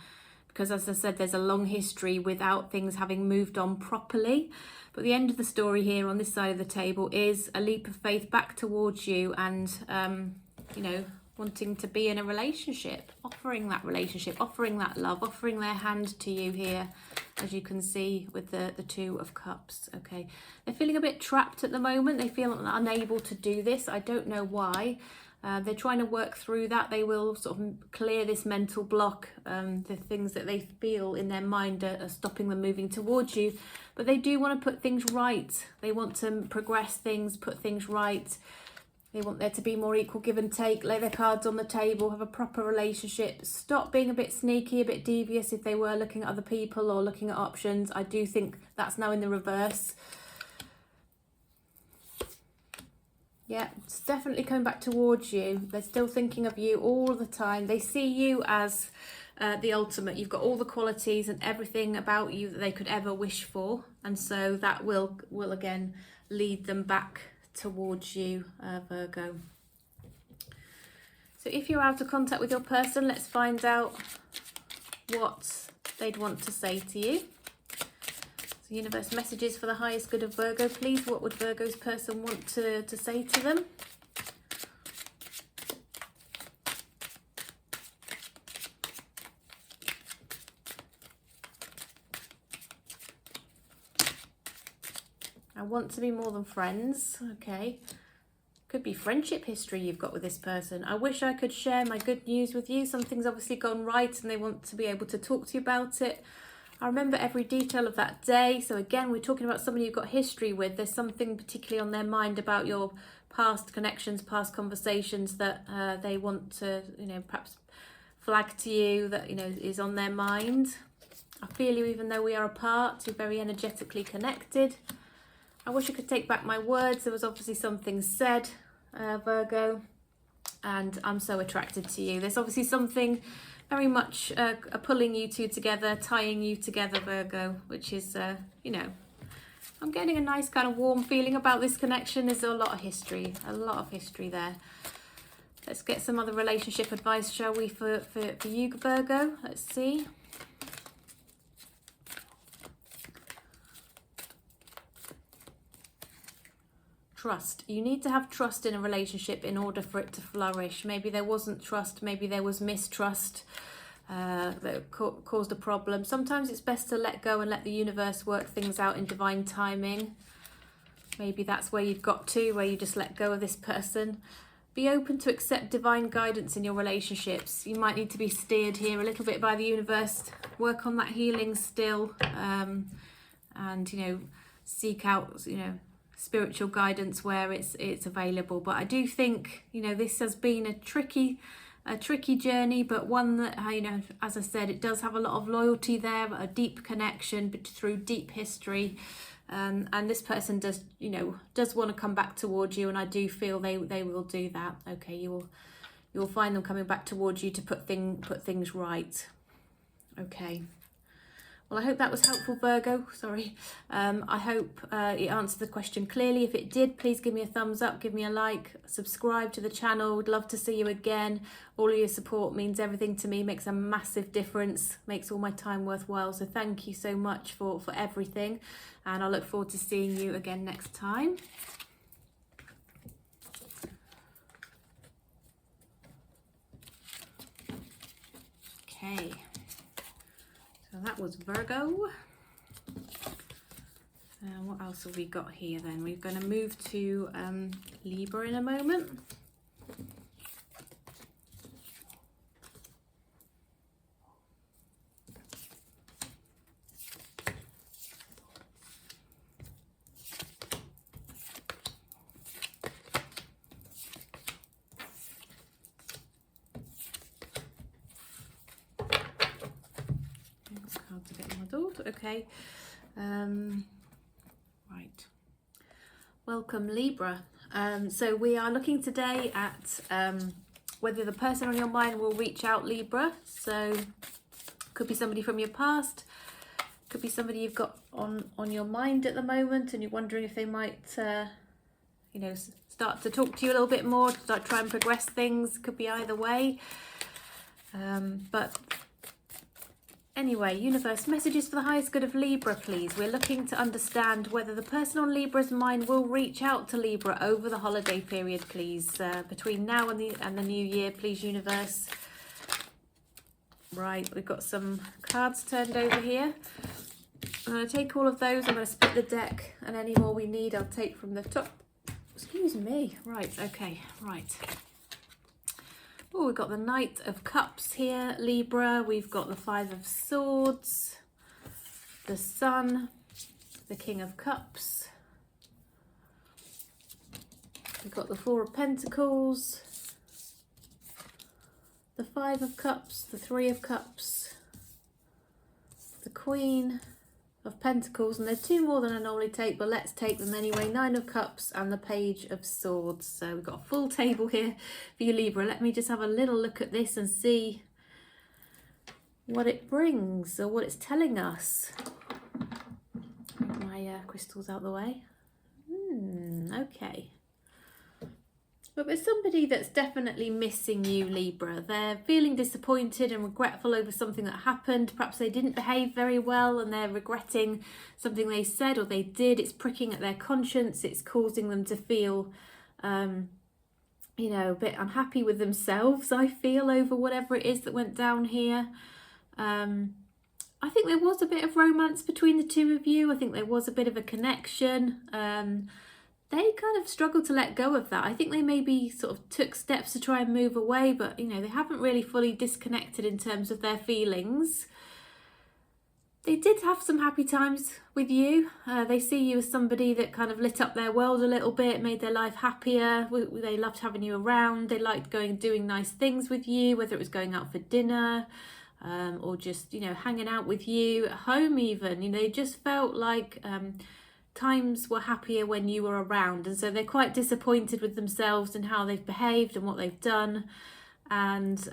because, as I said, there's a long history without things having moved on properly. But the end of the story here on this side of the table is a leap of faith back towards you, and, you know, wanting to be in a relationship, offering that relationship, offering that love, offering their hand to you here, as you can see with the Two of Cups. Okay, they're feeling a bit trapped at the moment. They feel unable to do this. I don't know why. They're trying to work through that. They will sort of clear this mental block, the things that they feel in their mind are stopping them moving towards you. But they do want to put things right. They want to progress things, put things right. They want there to be more equal give and take, lay their cards on the table, have a proper relationship, stop being a bit sneaky, a bit devious if they were looking at other people or looking at options. I do think that's now in the reverse. Yeah, it's definitely coming back towards you. They're still thinking of you all the time. They see you as the ultimate. You've got all the qualities and everything about you that they could ever wish for. And so that will again lead them back towards you, Virgo. So if you're out of contact with your person, let's find out what they'd want to say to you. So universe messages for the highest good of Virgo, please. What would Virgo's person want to say to them? I want to be more than friends. Okay. Could be friendship history you've got with this person. I wish I could share my good news with you. Something's obviously gone right and they want to be able to talk to you about it. I remember every detail of that day. So again, we're talking about somebody you've got history with. There's something particularly on their mind about your past connections, past conversations that they want to, you know, perhaps flag to you that, you know, is on their mind. I feel you even though we are apart. You're very energetically connected. I wish I could take back my words. There was obviously something said, Virgo, and I'm so attracted to you. There's obviously something very much pulling you two together, tying you together, Virgo, which is, you know, I'm getting a nice kind of warm feeling about this connection. There's a lot of history there. Let's get some other relationship advice, shall we, for you, Virgo? Let's see. Trust. You need to have trust in a relationship in order for it to flourish. Maybe there wasn't trust, maybe there was mistrust that caused a problem. Sometimes it's best to let go and let the universe work things out in divine timing. Maybe that's where you've got to, where you just let go of this person. Be open to accept divine guidance in your relationships. You might need to be steered here a little bit by the universe. Work on that healing still, and seek out spiritual guidance where it's available. But I do think this has been a tricky journey, but one that as I said, it does have a lot of loyalty there, a deep connection but through deep history, and this person does want to come back towards you, and I do feel they will do that. Okay, you'll find them coming back towards you to put things right. Okay. Well, I hope that was helpful, Virgo. Sorry. I hope it answered the question clearly. If it did, please give me a thumbs up, give me a like, subscribe to the channel. Would love to see you again. All of your support means everything to me, makes a massive difference, makes all my time worthwhile. So thank you so much for everything. And I look forward to seeing you again next time. Okay. So that was Virgo. What else have we got here then? We're going to move to Libra in a moment. To get muddled. Okay, right, welcome Libra. So we are looking today at whether the person on your mind will reach out, Libra. So could be somebody from your past, could be somebody you've got on your mind at the moment and you're wondering if they might start to talk to you a little bit more, start try and progress things. Could be either way, but anyway, universe, messages for the highest good of Libra, please. We're looking to understand whether the person on Libra's mind will reach out to Libra over the holiday period, please. Between now and the new year, please, universe. Right, we've got some cards turned over here. I'm going to take all of those. I'm going to split the deck, and any more we need, I'll take from the top. Excuse me. Right, okay, right. Oh, we've got the Knight of Cups here, Libra. We've got the Five of Swords, the Sun, the King of Cups. We've got the Four of Pentacles, the Five of Cups, the Three of Cups, the Queen of Pentacles, and there's two more than I normally take, but let's take them anyway. Nine of Cups and the Page of Swords. So we've got a full table here for you, Libra. Let me just have a little look at this and see what it brings or what it's telling us. Get my crystals out the way. Okay. But there's somebody that's definitely missing you, Libra. They're feeling disappointed and regretful over something that happened. Perhaps they didn't behave very well and they're regretting something they said or they did. It's pricking at their conscience. It's causing them to feel, a bit unhappy with themselves, I feel, over whatever it is that went down here. I think there was a bit of romance between the two of you. I think there was a bit of a connection. They kind of struggled to let go of that. I think they maybe sort of took steps to try and move away, but they haven't really fully disconnected in terms of their feelings. They did have some happy times with you. They see you as somebody that kind of lit up their world a little bit, made their life happier. They loved having you around. They liked going and doing nice things with you, whether it was going out for dinner or just, hanging out with you at home even. They just felt like times were happier when you were around, and so they're quite disappointed with themselves and how they've behaved and what they've done, and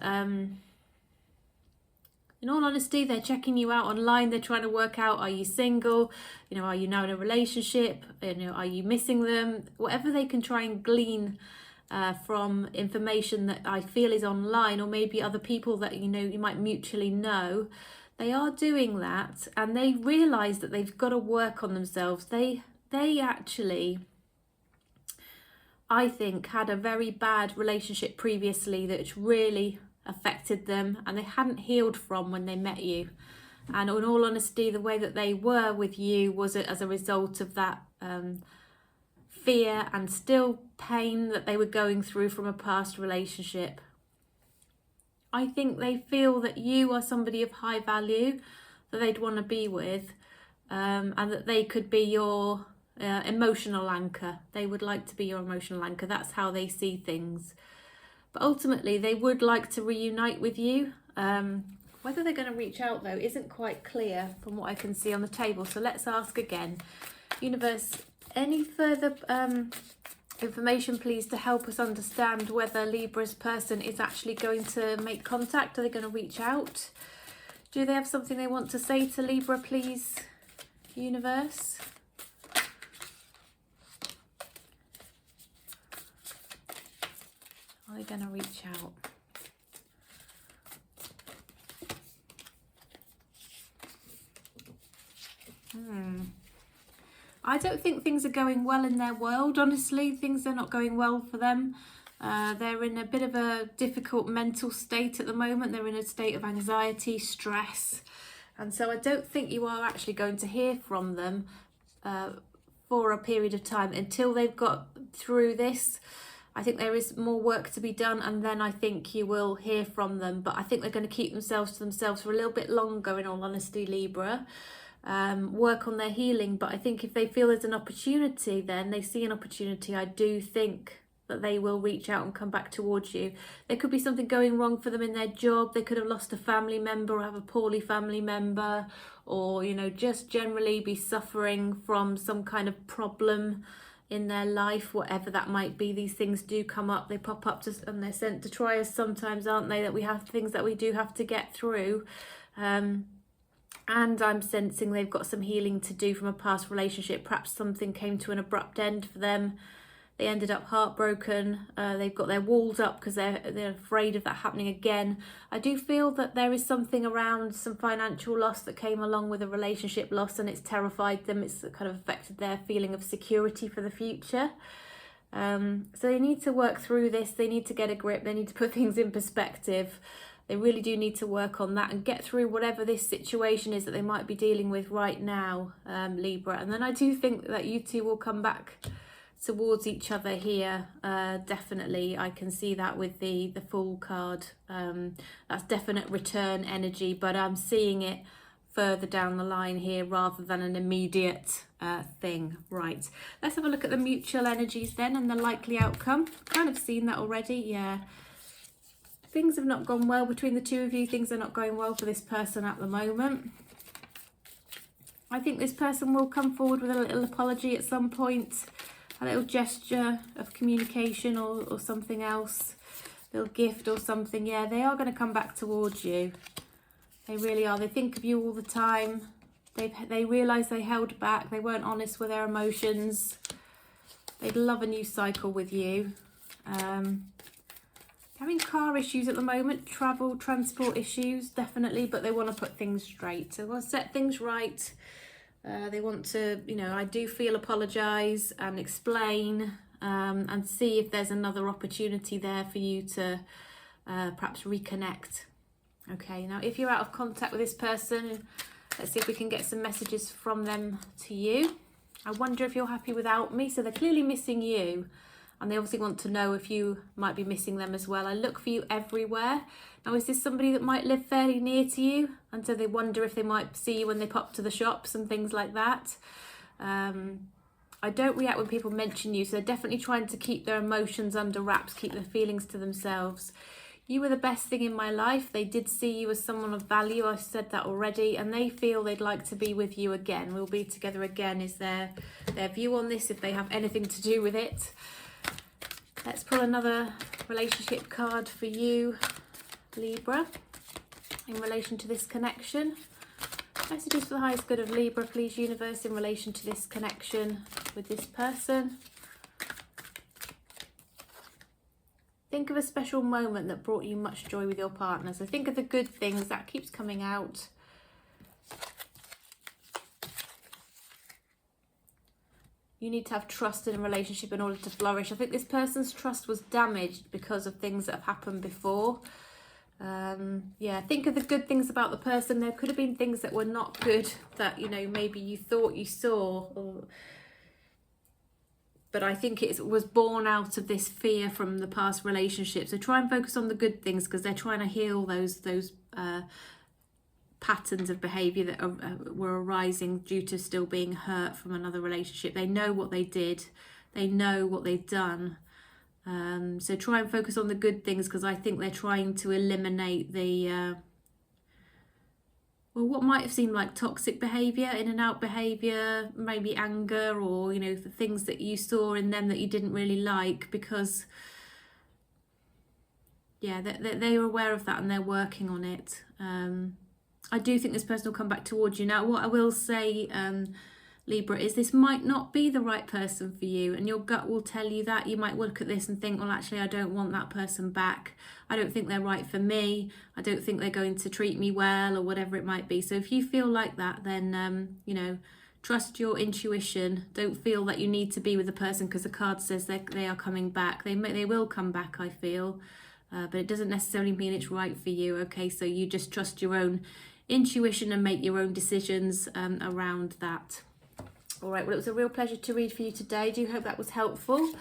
In all honesty, they're checking you out online. They're trying to work out, are you single? You know, are you now in a relationship? You know, are you missing them? Whatever they can try and glean from information that I feel is online, or maybe other people that, you know, you might mutually know. They are doing that, and they realise that they've got to work on themselves. They actually, I think, had a very bad relationship previously that really affected them, and they hadn't healed from when they met you. And in all honesty, the way that they were with you was as a result of that fear and still pain that they were going through from a past relationship. I think they feel that you are somebody of high value that they'd want to be with, and that they could be your emotional anchor. They would like to be your emotional anchor. That's how they see things. But ultimately, they would like to reunite with you. Whether they're going to reach out, though, isn't quite clear from what I can see on the table. So let's ask again. Universe, any further information, please, to help us understand whether Libra's person is actually going to make contact? Are they going to reach out? Do they have something they want to say to Libra, please, universe? Are they going to reach out? I don't think things are going well in their world, honestly. Things are not going well for them. They're in a bit of a difficult mental state at the moment. They're in a state of anxiety, stress. And so I don't think you are actually going to hear from them for a period of time until they've got through this. I think there is more work to be done, and then I think you will hear from them. But I think they're going to keep themselves to themselves for a little bit longer, in all honesty, Libra. Work on their healing. But I think if they feel there's an opportunity, then they see an opportunity, I do think that they will reach out and come back towards you. There could be something going wrong for them in their job. They could have lost a family member or have a poorly family member, or, you know, just generally be suffering from some kind of problem in their life, whatever that might be. These things do come up, they pop up and they're sent to try us sometimes, aren't they? That we have things that we do have to get through. And I'm sensing they've got some healing to do from a past relationship. Perhaps something came to an abrupt end for them. They ended up heartbroken. They've got their walls up because they're afraid of that happening again. I do feel that there is something around some financial loss that came along with a relationship loss, and it's terrified them. It's kind of affected their feeling of security for the future. So they need to work through this. They need to get a grip. They need to put things in perspective. They really do need to work on that and get through whatever this situation is that they might be dealing with right now, Libra. And then I do think that you two will come back towards each other here. Definitely, I can see that with the Fool card. That's definite return energy, but I'm seeing it further down the line here rather than an immediate thing. Right, let's have a look at the mutual energies then and the likely outcome. Kind of seen that already. Yeah, things have not gone well between the two of you. Things are not going well for this person at the moment. I think this person will come forward with a little apology at some point, a little gesture of communication or something else, a little gift or something. Yeah, they are going to come back towards you. They really are. They think of you all the time. They realise they held back. They weren't honest with their emotions. They'd love a new cycle with you. Having car issues at the moment, travel, transport issues, definitely, but they want to put things straight. So they want to set things right. They want to, you know, I do feel apologise and explain and see if there's another opportunity there for you to perhaps reconnect. Okay, now if you're out of contact with this person, let's see if we can get some messages from them to you. I wonder if you're happy without me. So they're clearly missing you, and they obviously want to know if you might be missing them as well. I look for you everywhere. Now, is this somebody that might live fairly near to you? And so they wonder if they might see you when they pop to the shops and things like that. I don't react when people mention you, so they're definitely trying to keep their emotions under wraps, keep their feelings to themselves. You were the best thing in my life. They did see you as someone of value. I've said that already, and they feel they'd like to be with you again. We'll be together again is their view on this, if they have anything to do with it. Let's pull another relationship card for you, Libra. in relation to this connection. Messages for the highest good of Libra, please, universe, in relation to this connection with this person. Think of a special moment that brought you much joy with your partner. So think of the good things. That keeps coming out. You need to have trust in a relationship in order to flourish. I think this person's trust was damaged because of things that have happened before. Yeah, think of the good things about the person. There could have been things that were not good that, you know, maybe you thought you saw. But I think it was born out of this fear from the past relationship. So try and focus on the good things, because they're trying to heal those patterns of behaviour that were arising due to still being hurt from another relationship. They know what they did. They know what they've done. So try and focus on the good things, because I think they're trying to eliminate the well, what might have seemed like toxic behaviour, in and out behaviour, maybe anger, or, you know, the things that you saw in them that you didn't really like, because yeah, they are aware of that and they're working on it. I do think this person will come back towards you. Now, what I will say, Libra, is this might not be the right person for you, and your gut will tell you that. You might look at this and think, well, actually, I don't want that person back. I don't think they're right for me. I don't think they're going to treat me well, or whatever it might be. So if you feel like that, then, you know, trust your intuition. Don't feel that you need to be with the person because the card says they are coming back. They will come back, I feel. But it doesn't necessarily mean it's right for you, okay? So you just trust your own intuition and make your own decisions around that. All right, well, it was a real pleasure to read for you today. Do hope that was helpful.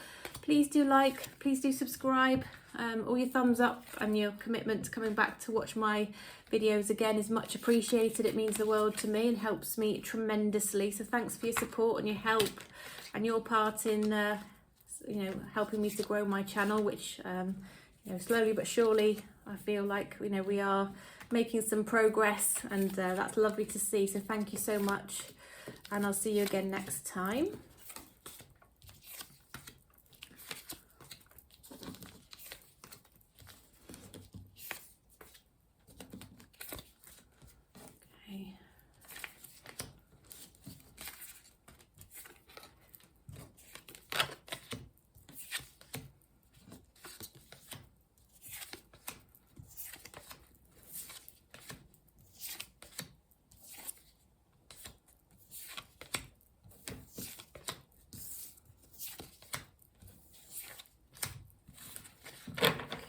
Please do like, please do subscribe. All your thumbs up and your commitment to coming back to watch my videos again is much appreciated. It means the world to me and helps me tremendously. So thanks for your support and your help and your part in, you know, helping me to grow my channel, which, you know, slowly but surely, I feel like, you know, we are making some progress, and that's lovely to see. So thank you so much. And I'll see you again next time. Okay.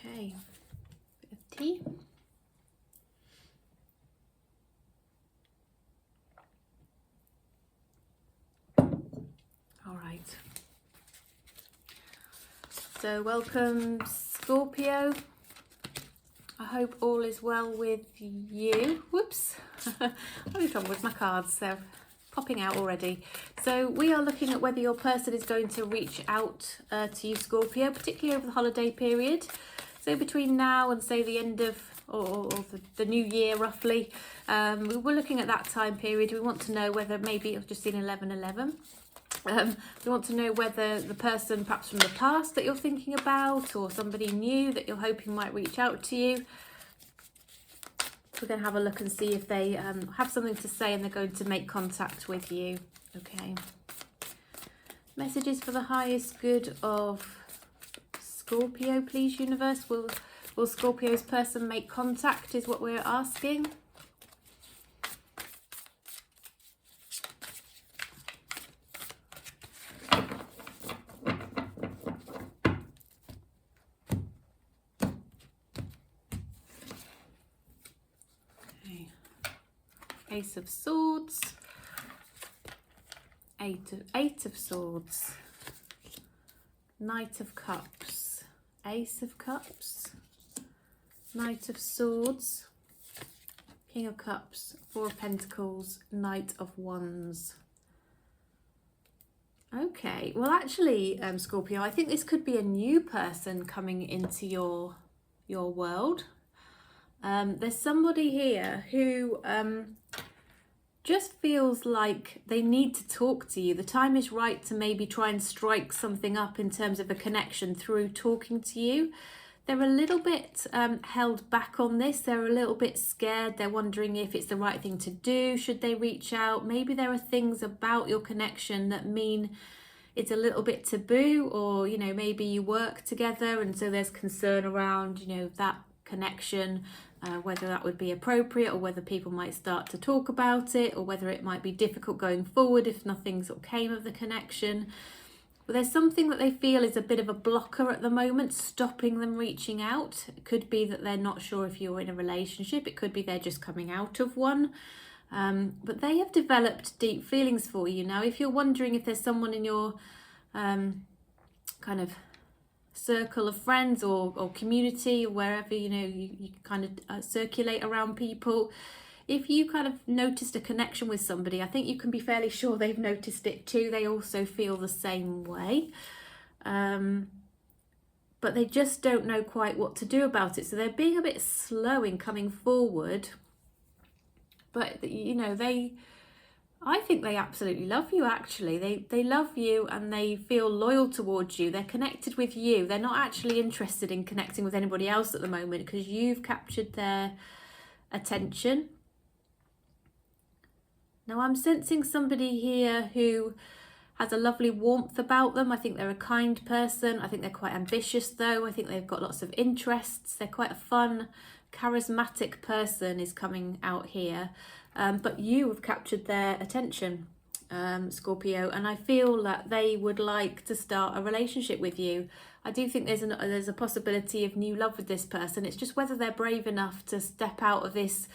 Okay, bit of tea. All right. So welcome, Scorpio. I hope all is well with you. Whoops. I'm having trouble with my cards, so popping out already. So we are looking at whether your person is going to reach out to you, Scorpio, particularly over the holiday period. So between now and, say, the end of, or the new year, roughly, we're looking at that time period. We want to know whether, maybe I've just seen 1111. We want to know whether the person perhaps from the past that you're thinking about, or somebody new that you're hoping might reach out to you. We're going to have a look and see if they have something to say and they're going to make contact with you. Okay. Messages for the highest good of Scorpio, please, universe. Will Scorpio's person make contact, is what we're asking. Okay. Ace of Swords. Eight of Swords. Knight of Cups. Ace of Cups, Knight of Swords, King of Cups, Four of Pentacles, Knight of Wands. Okay, well, actually, Scorpio, I think this could be a new person coming into your world. There's somebody here who just feels like they need to talk to you. The time is right to maybe try and strike something up in terms of a connection through talking to you. they're a little bit held back on this. They're a little bit scared. They're wondering if it's the right thing to do. Should they reach out? Maybe there are things about your connection that mean it's a little bit taboo, or, you know, maybe you work together and so there's concern around, you know, that connection, whether that would be appropriate or whether people might start to talk about it, or whether it might be difficult going forward if nothing sort of came of the connection. But there's something that they feel is a bit of a blocker at the moment, stopping them reaching out. It could be that they're not sure if you're in a relationship. It could be they're just coming out of one. But they have developed deep feelings for you. Now, if you're wondering if there's someone in your kind of circle of friends or community, or wherever, you know, you kind of circulate around people, if you kind of noticed a connection with somebody, I think you can be fairly sure they've noticed it too. They also feel the same way. But they just don't know quite what to do about it. So they're being a bit slow in coming forward. But, you know, I think they absolutely love you, actually. They love you and they feel loyal towards you. They're connected with you. They're not actually interested in connecting with anybody else at the moment because you've captured their attention. Now, I'm sensing somebody here who has a lovely warmth about them. I think they're a kind person. I think they're quite ambitious, though. I think they've got lots of interests. They're quite a fun, charismatic person is coming out here. But you have captured their attention, Scorpio, and I feel that they would like to start a relationship with you. I do think there's a possibility of new love with this person. It's just whether they're brave enough to step out of this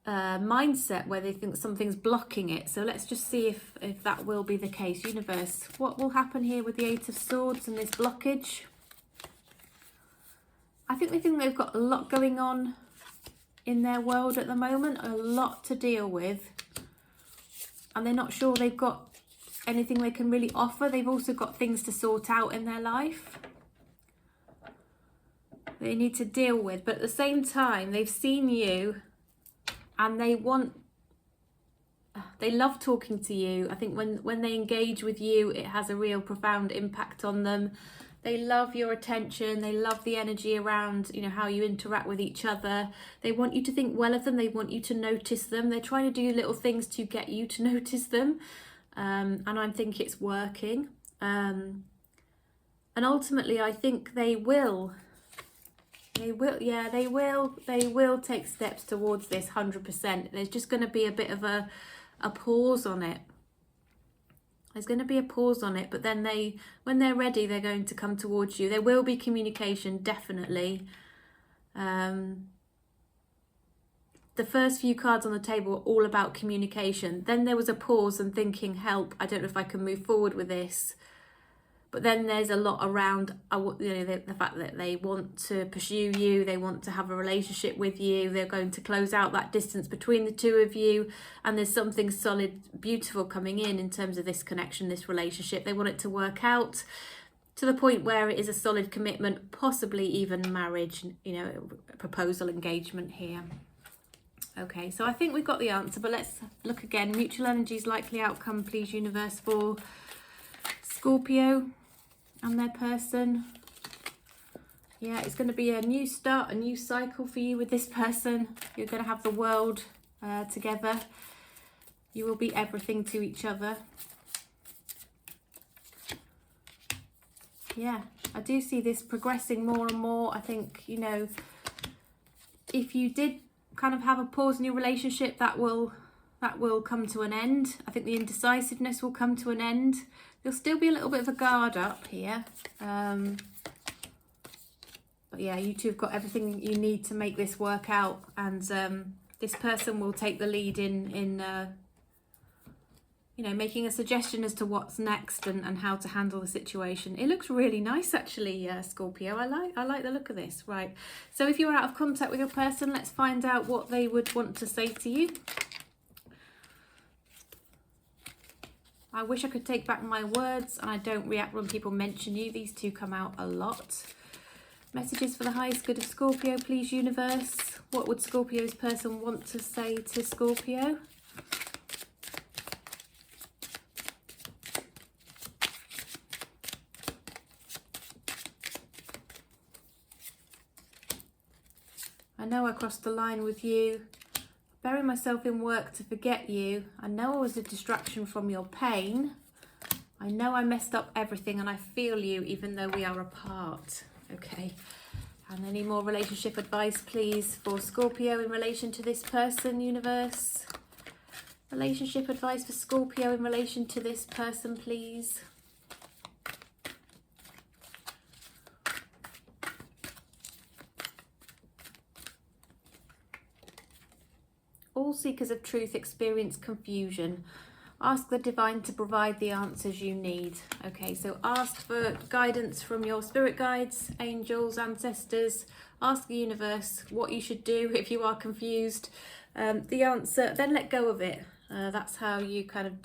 mindset where they think something's blocking it. So let's just see if that will be the case. Universe, what will happen here with the Eight of Swords and this blockage? I think they think they've got a lot going on in their world at the moment, a lot to deal with, and they're not sure they've got anything they can really offer. They've also got things to sort out in their life they need to deal with, but at the same time they've seen you and they love talking to you. I think when they engage with you, it has a real profound impact on them. They love your attention. They love the energy around, you know, how you interact with each other. They want you to think well of them. They want you to notice them. They're trying to do little things to get you to notice them. And I think it's working. And ultimately, I think they will take steps towards this 100%. There's just going to be a bit of a pause on it. There's going to be a pause on it, but then when they're ready, they're going to come towards you. There will be communication, definitely. The first few cards on the table were all about communication. Then there was a pause and thinking, help, I don't know if I can move forward with this. But then there's a lot around, the fact that they want to pursue you, they want to have a relationship with you, they're going to close out that distance between the two of you, and there's something solid, beautiful coming in terms of this connection, this relationship. They want it to work out to the point where it is a solid commitment, possibly even marriage, you know, proposal, engagement here. Okay, so I think we've got the answer, but let's look again. Mutual energies, likely outcome, please, universe, for Scorpio and their person. Yeah, it's going to be a new start, a new cycle for you with this person. You're going to have the world together. You will be everything to each other. Yeah, I do see this progressing more and more. I think, you know, if you did kind of have a pause in your relationship, that will come to an end. I think the indecisiveness will come to an end. There'll still be a little bit of a guard up here. But yeah, you two have got everything you need to make this work out. And this person will take the lead in you know, making a suggestion as to what's next and how to handle the situation. It looks really nice, actually, Scorpio. I like the look of this. Right. So if you're out of contact with your person, let's find out what they would want to say to you. I wish I could take back my words, and I don't react when people mention you. These two come out a lot. Messages for the highest good of Scorpio, please, universe. What would Scorpio's person want to say to Scorpio? I know I crossed the line with you. Bury myself in work to forget you. I know I was a distraction from your pain. I know I messed up everything and I feel you even though we are apart. Okay. And any more relationship advice, please, for Scorpio in relation to this person, universe? Relationship advice for Scorpio in relation to this person, please. All seekers of truth experience confusion. Ask the divine to provide the answers you need. Okay, so ask for guidance from your spirit guides, angels, ancestors. Ask the universe what you should do if you are confused. The answer, then let go of it. That's how you kind of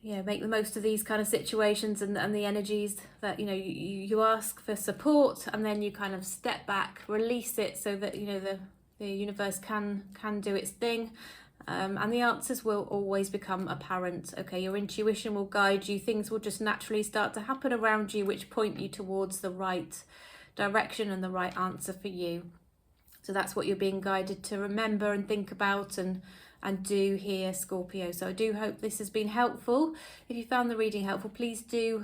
make the most of these kind of situations and the energies that, you know, you ask for support, and then you kind of step back, release it so that, you know, the universe can do its thing. And the answers will always become apparent. Okay, your intuition will guide you. Things will just naturally start to happen around you, which point you towards the right direction and the right answer for you. So that's what you're being guided to remember and think about and do here, Scorpio. So I do hope this has been helpful. If you found the reading helpful, please do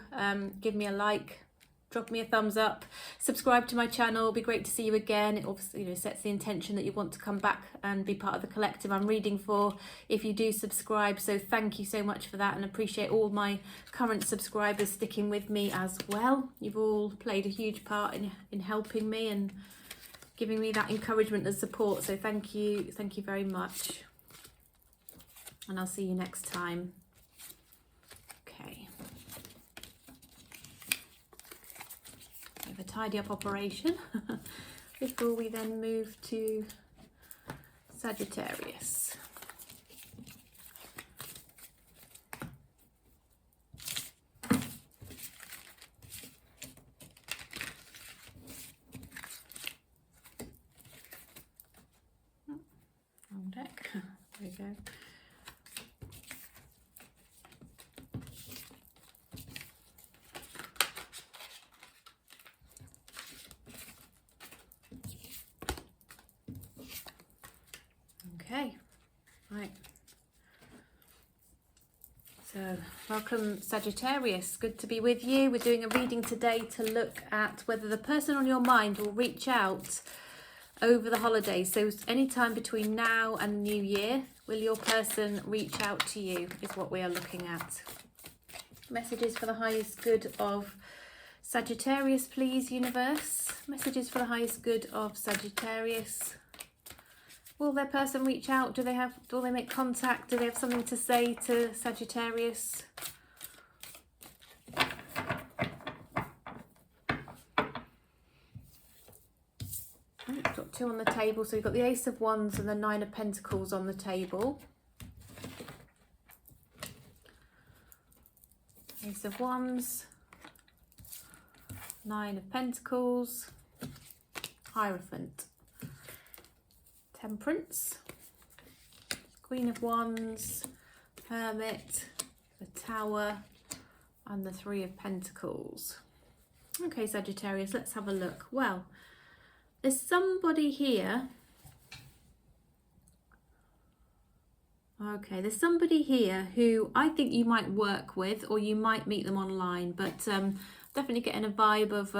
give me a like, drop me a thumbs up, subscribe to my channel. It'll be great to see you again. It obviously, you know, sets the intention that you want to come back and be part of the collective I'm reading for if you do subscribe. So thank you so much for that, and appreciate all my current subscribers sticking with me as well. You've all played a huge part in helping me and giving me that encouragement and support. So thank you very much. And I'll see you next time. Okay. A tidy up operation before we then move to Sagittarius. On deck. There we go. Okay, right. So, welcome Sagittarius. Good to be with you. We're doing a reading today to look at whether the person on your mind will reach out over the holidays. So, anytime between now and the new year, will your person reach out to you is what we are looking at. Messages for the highest good of Sagittarius, please, universe. Messages for the highest good of Sagittarius. Will their person reach out? Do they make contact? Do they have something to say to Sagittarius? We've got two on the table. So we've got the Ace of Wands and the Nine of Pentacles on the table. Ace of Wands, Nine of Pentacles, Hierophant. Temperance, Queen of Wands, Hermit, the Tower, and the Three of Pentacles. Okay, Sagittarius, let's have a look. Well, there's somebody here. Okay, there's somebody here who I think you might work with, or you might meet them online, but definitely getting a vibe of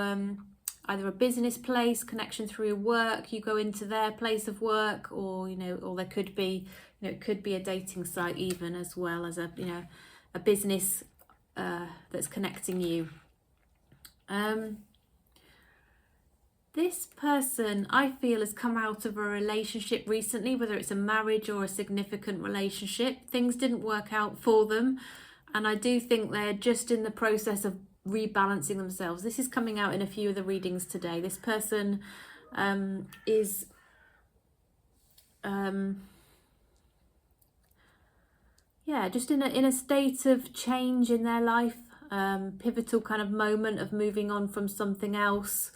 either a business place, connection through work, you go into their place of work, or, you know, or there could be, you know, it could be a dating site even, as well as a, you know, a business that's connecting you. This person, I feel, has come out of a relationship recently, whether it's a marriage or a significant relationship. Things didn't work out for them, and I do think they're just in the process of rebalancing themselves. This is coming out in a few of the readings today. This person is just in a state of change in their life, pivotal kind of moment of moving on from something else.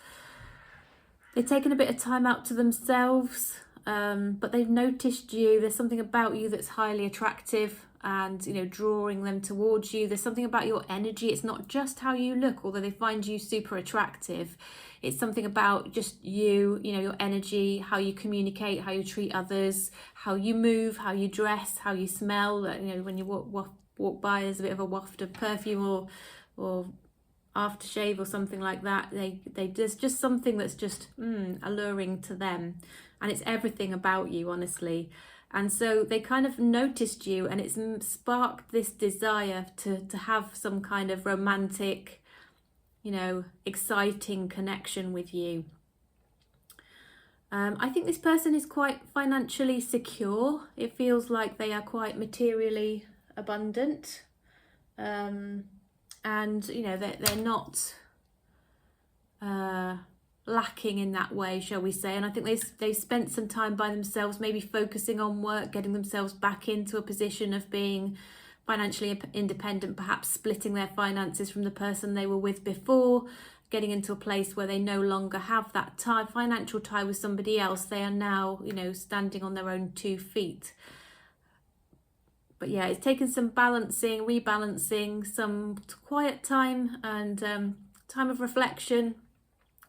They've taken a bit of time out to themselves, but they've noticed you. There's something about you that's highly attractive and, you know, drawing them towards you. There's something about your energy. It's not just how you look, although they find you super attractive. It's something about just you, you know, your energy, how you communicate, how you treat others, how you move, how you dress, how you smell. You know, when you walk by, there's a bit of a waft of perfume or aftershave or something like that. There's just something that's just alluring to them, and it's everything about you, honestly. And so they kind of noticed you, and it's sparked this desire to have some kind of romantic, you know, exciting connection with you. I think this person is quite financially secure. It feels like they are quite materially abundant. And, you know, they're not lacking in that way, shall we say. And I think they spent some time by themselves, maybe focusing on work, getting themselves back into a position of being financially independent, perhaps splitting their finances from the person they were with before, getting into a place where they no longer have that financial tie with somebody else. They are now, you know, standing on their own 2 feet. But yeah, it's taken some balancing, rebalancing, some quiet time and time of reflection,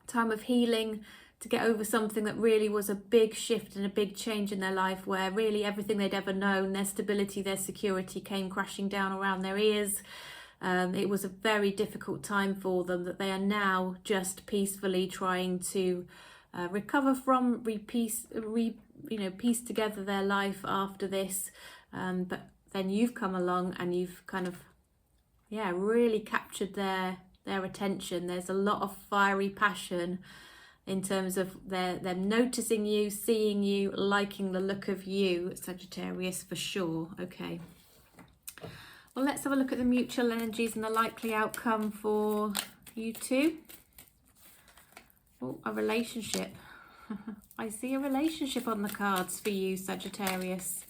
time of healing to get over something that really was a big shift and a big change in their life, where really everything they'd ever known, their stability, their security, came crashing down around their ears. It was a very difficult time for them that they are now just peacefully trying to recover from, piece together their life after this. But then you've come along and you've kind of, really captured their attention. There's a lot of fiery passion in terms of them noticing you, seeing you, liking the look of you, Sagittarius, for sure. Okay. Well, let's have a look at the mutual energies and the likely outcome for you two. Oh, a relationship. I see a relationship on the cards for you, Sagittarius.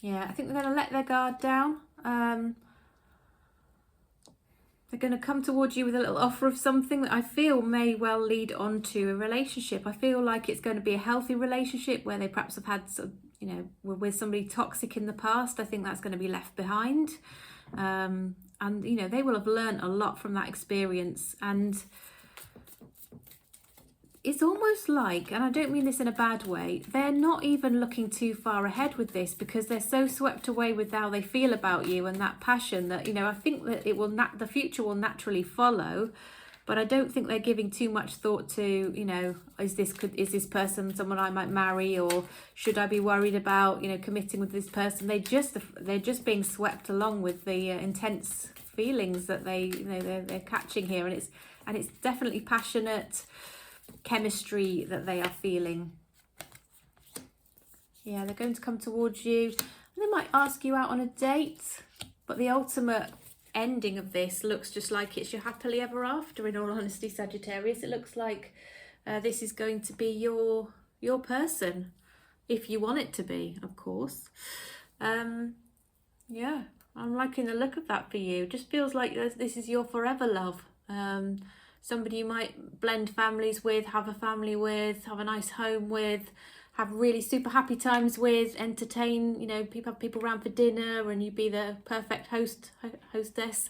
Yeah, I think they're going to let their guard down. They're going to come towards you with a little offer of something that I feel may well lead on to a relationship. I feel like it's going to be a healthy relationship where they perhaps have had some, you know, were with somebody toxic in the past. I think that's going to be left behind. And, you know, they will have learned a lot from that experience. And it's almost like, and I don't mean this in a bad way, they're not even looking too far ahead with this because they're so swept away with how they feel about you and that passion that, you know, I think that it will the future will naturally follow. But I don't think they're giving too much thought to, you know, is this person someone I might marry, or should I be worried about, you know, committing with this person? They're just being swept along with the intense feelings that they're catching here, and it's definitely passionate chemistry that they are feeling. Yeah, they're going to come towards you. They might ask you out on a date, but the ultimate ending of this looks just like it's your happily ever after, in all honesty, Sagittarius. It looks like this is going to be your person, if you want it to be, of course. Yeah, I'm liking the look of that for you. Just feels like this is your forever love. Somebody you might blend families with, have a family with, have a nice home with, have really super happy times with, entertain, you know, have people around for dinner, and you be the perfect hostess.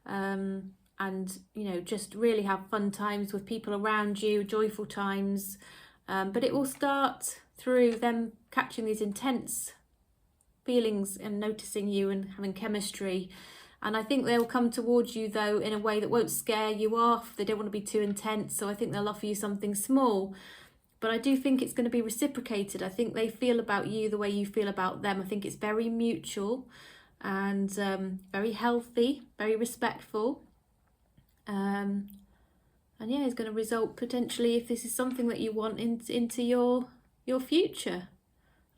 And, you know, just really have fun times with people around you, joyful times. But it will start through them catching these intense feelings and noticing you and having chemistry. And I think they'll come towards you, though, in a way that won't scare you off. They don't want to be too intense, so I think they'll offer you something small. But I do think it's going to be reciprocated. I think they feel about you the way you feel about them. I think it's very mutual and very healthy, very respectful. And yeah, it's going to result potentially, if this is something that you want, into your future.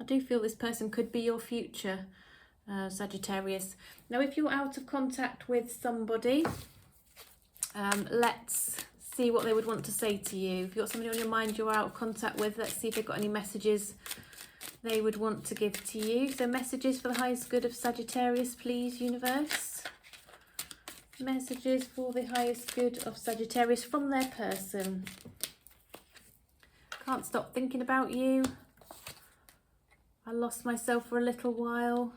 I do feel this person could be your future, Sagittarius. Now, if you're out of contact with somebody, let's see what they would want to say to you. If you've got somebody on your mind you're out of contact with, let's see if they've got any messages they would want to give to you. So messages for the highest good of Sagittarius, please, universe. Messages for the highest good of Sagittarius from their person. Can't stop thinking about you. I lost myself for a little while.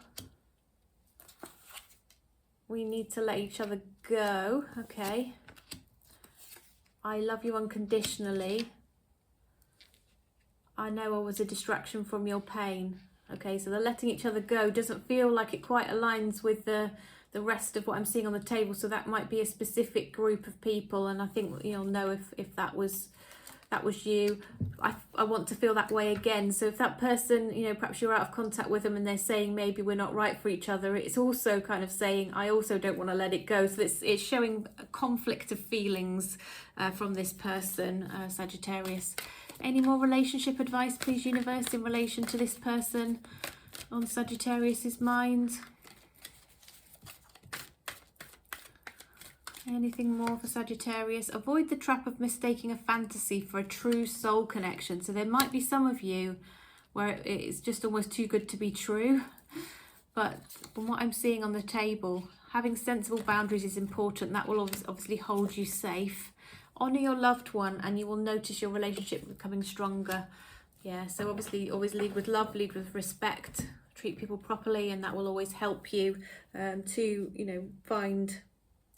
We need to let each other go. Okay. I love you unconditionally. I know I was a distraction from your pain. Okay, so the letting each other go doesn't feel like it quite aligns with the rest of what I'm seeing on the table. So that might be a specific group of people, and I think you'll know if that was you. I want to feel that way again. So if that person, you know, perhaps you're out of contact with them and they're saying maybe we're not right for each other, it's also kind of saying I also don't want to let it go. So it's showing a conflict of feelings from this person, Sagittarius. Any more relationship advice, please, universe, in relation to this person on Sagittarius's mind? Anything more for Sagittarius? Avoid the trap of mistaking a fantasy for a true soul connection. So there might be some of you where it's just almost too good to be true. But from what I'm seeing on the table, having sensible boundaries is important. That will obviously hold you safe. Honour your loved one and you will notice your relationship becoming stronger. Yeah, so obviously always lead with love, lead with respect, treat people properly, and that will always help you to, you know, find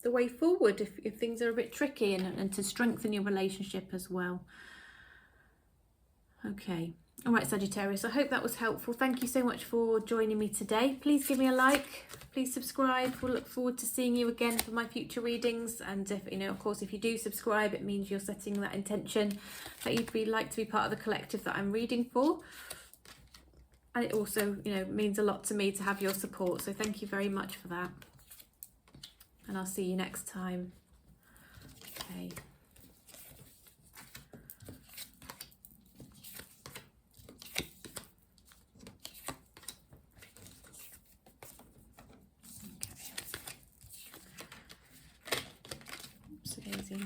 the way forward if things are a bit tricky, and to strengthen your relationship as well. Okay. All right, Sagittarius, I hope that was helpful. Thank you so much for joining me today. Please give me a like, please subscribe. We'll look forward to seeing you again for my future readings. And if, you know, of course, if you do subscribe, it means you're setting that intention that you'd like to be part of the collective that I'm reading for. And it also, you know, means a lot to me to have your support. So thank you very much for that. And I'll see you next time. Okay. Oopsie-daisy.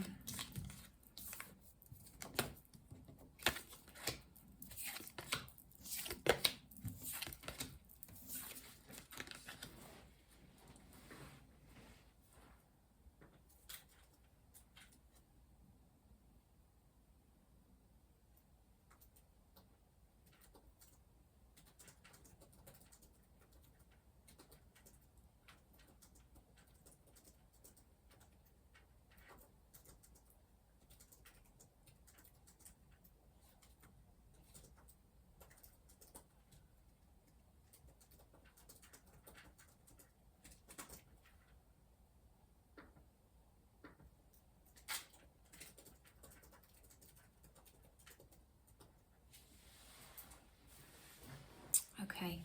Okay,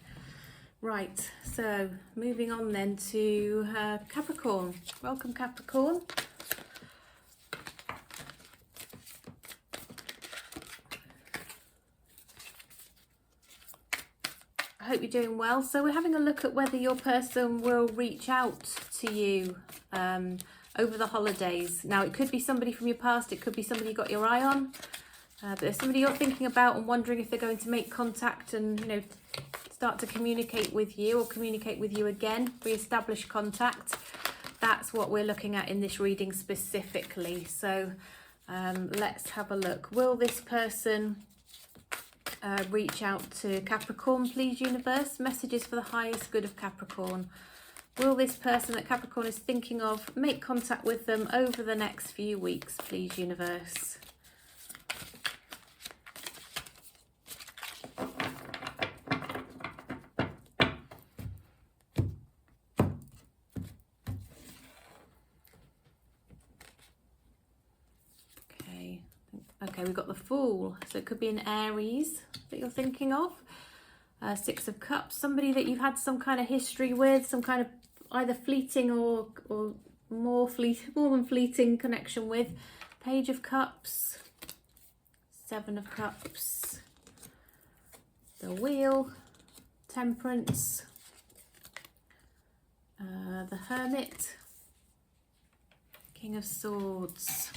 right, so moving on then to Capricorn. Welcome, Capricorn. I hope you're doing well. So we're having a look at whether your person will reach out to you over the holidays. Now, it could be somebody from your past, it could be somebody you got your eye on. But there's somebody you're thinking about and wondering if they're going to make contact and, you know, start to communicate with you or communicate with you again, re-establish contact. That's what we're looking at in this reading specifically. So let's have a look. Will this person reach out to Capricorn, please, universe? Messages for the highest good of Capricorn. Will this person that Capricorn is thinking of make contact with them over the next few weeks, please, universe? Okay, we've got the Fool, so it could be an Aries that you're thinking of. Six of Cups, somebody that you've had some kind of history with, some kind of either fleeting or more than fleeting connection with. Page of Cups, Seven of Cups, the Wheel, Temperance, the Hermit, King of Swords.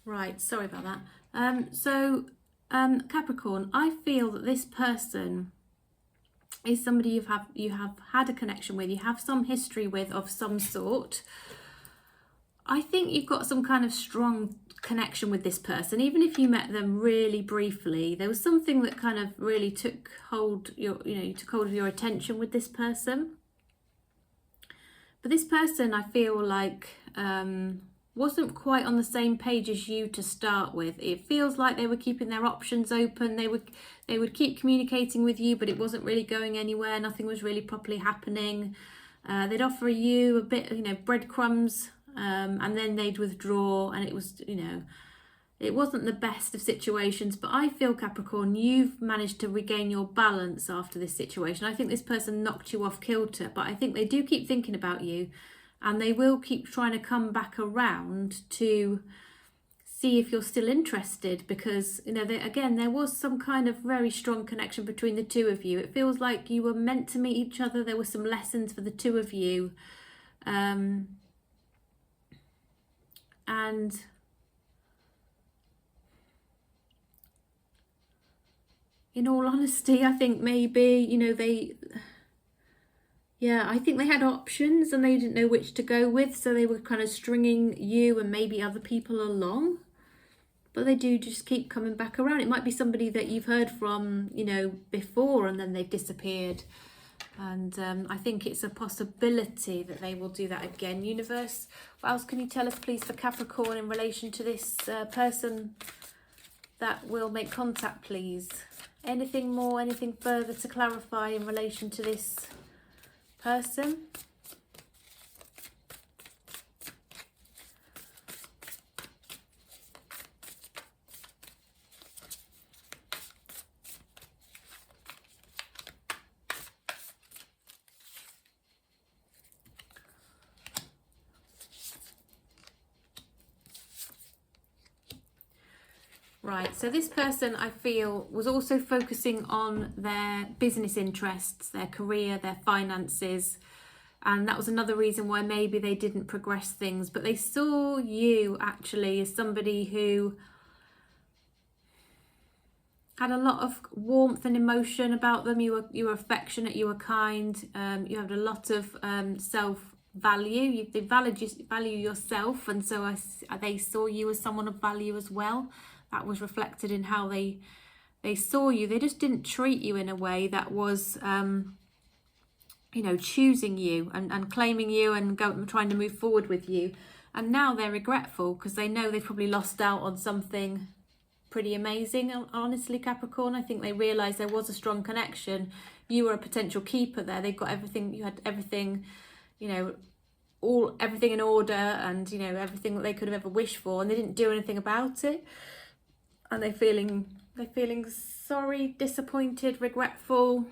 Right, sorry about that. Capricorn, I feel that this person is somebody you have had a connection with, you have some history with of some sort. I think you've got some kind of strong connection with this person, even if you met them really briefly. There was something that kind of really took hold of your attention with this person. But this person, I feel like, wasn't quite on the same page as you to start with. It feels like they were keeping their options open. They would keep communicating with you, but it wasn't really going anywhere. Nothing was really properly happening. They'd offer you a bit, breadcrumbs, and then they'd withdraw, and it was, it wasn't the best of situations. But I feel, Capricorn, you've managed to regain your balance after this situation. I think this person knocked you off kilter, but I think they do keep thinking about you. And they will keep trying to come back around to see if you're still interested, because, there was some kind of very strong connection between the two of you. It feels like you were meant to meet each other. There were some lessons for the two of you. And in all honesty, I think maybe, I think they had options and they didn't know which to go with, so they were kind of stringing you and maybe other people along. But they do just keep coming back around. It might be somebody that you've heard from, before, and then they've disappeared. And I think it's a possibility that they will do that again. Universe, what else can you tell us, please, for Capricorn in relation to this person that will make contact, please? Anything more, anything further to clarify in relation to this person? Right, so this person, I feel, was also focusing on their business interests, their career, their finances, and that was another reason why maybe they didn't progress things. But they saw you actually as somebody who had a lot of warmth and emotion about them. You were affectionate, you were kind, you had a lot of self-value. They value yourself, and so they saw you as someone of value as well. That was reflected in how they saw you. They just didn't treat you in a way that was, choosing you and claiming you and trying to move forward with you. And now they're regretful because they know they've probably lost out on something pretty amazing. Honestly, Capricorn, I think they realised there was a strong connection. You were a potential keeper there. They got everything. You had everything, everything in order, and everything that they could have ever wished for, and they didn't do anything about it. And they're feeling sorry, disappointed, regretful.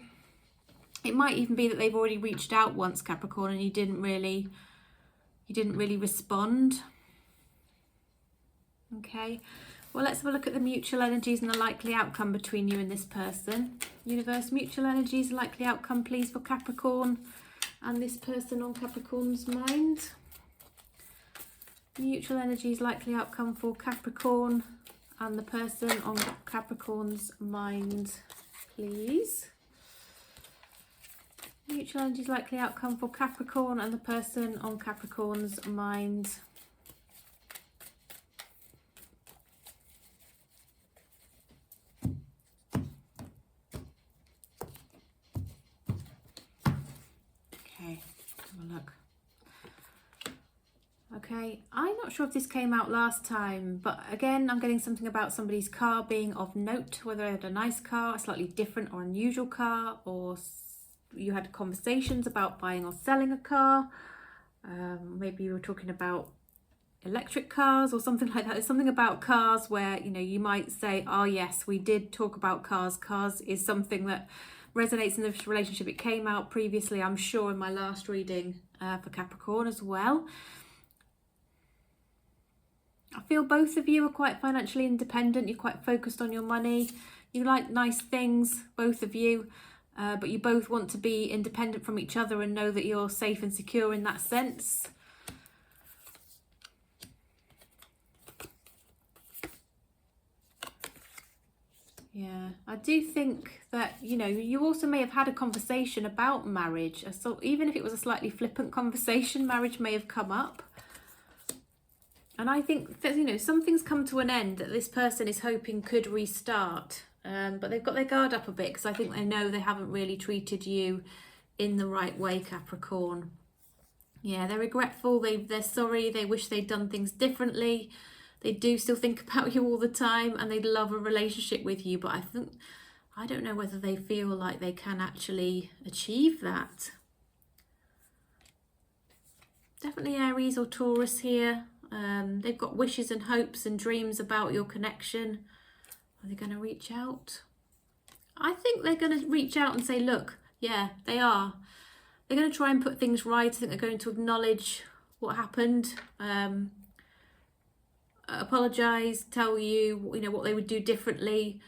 It might even be that they've already reached out once, Capricorn, and you didn't really respond. Okay, well, let's have a look at the mutual energies and the likely outcome between you and this person. Universe, mutual energies, likely outcome, please, for Capricorn and this person on Capricorn's mind. Mutual energies, likely outcome for Capricorn and the person on Capricorn's mind, please. Mutual energies, likely outcome for Capricorn and the person on Capricorn's mind. Okay, have a look. Okay, I'm not sure if this came out last time, but again, I'm getting something about somebody's car being of note, whether they had a nice car, a slightly different or unusual car, or you had conversations about buying or selling a car. Maybe you were talking about electric cars or something like that. There's something about cars where, you might say, oh yes, we did talk about cars. Cars is something that resonates in this relationship. It came out previously, I'm sure, in my last reading for Capricorn as well. I feel both of you are quite financially independent. You're quite focused on your money. You like nice things, both of you, but you both want to be independent from each other and know that you're safe and secure in that sense. Yeah, I do think that, you know, you also may have had a conversation about marriage. So even if it was a slightly flippant conversation, marriage may have come up. And I think that, you know, something's come to an end that this person is hoping could restart. But they've got their guard up a bit because I think they know they haven't really treated you in the right way, Capricorn. Yeah, they're regretful, they're sorry, they wish they'd done things differently. They do still think about you all the time and they'd love a relationship with you. But I don't know whether they feel like they can actually achieve that. Definitely Aries or Taurus here. They've got wishes and hopes and dreams about your connection. Are they going to reach out? I think they're going to reach out and say, look, yeah, they are. They're going to try and put things right. I think they're going to acknowledge what happened. Apologise, tell you, you know, what they would do differently.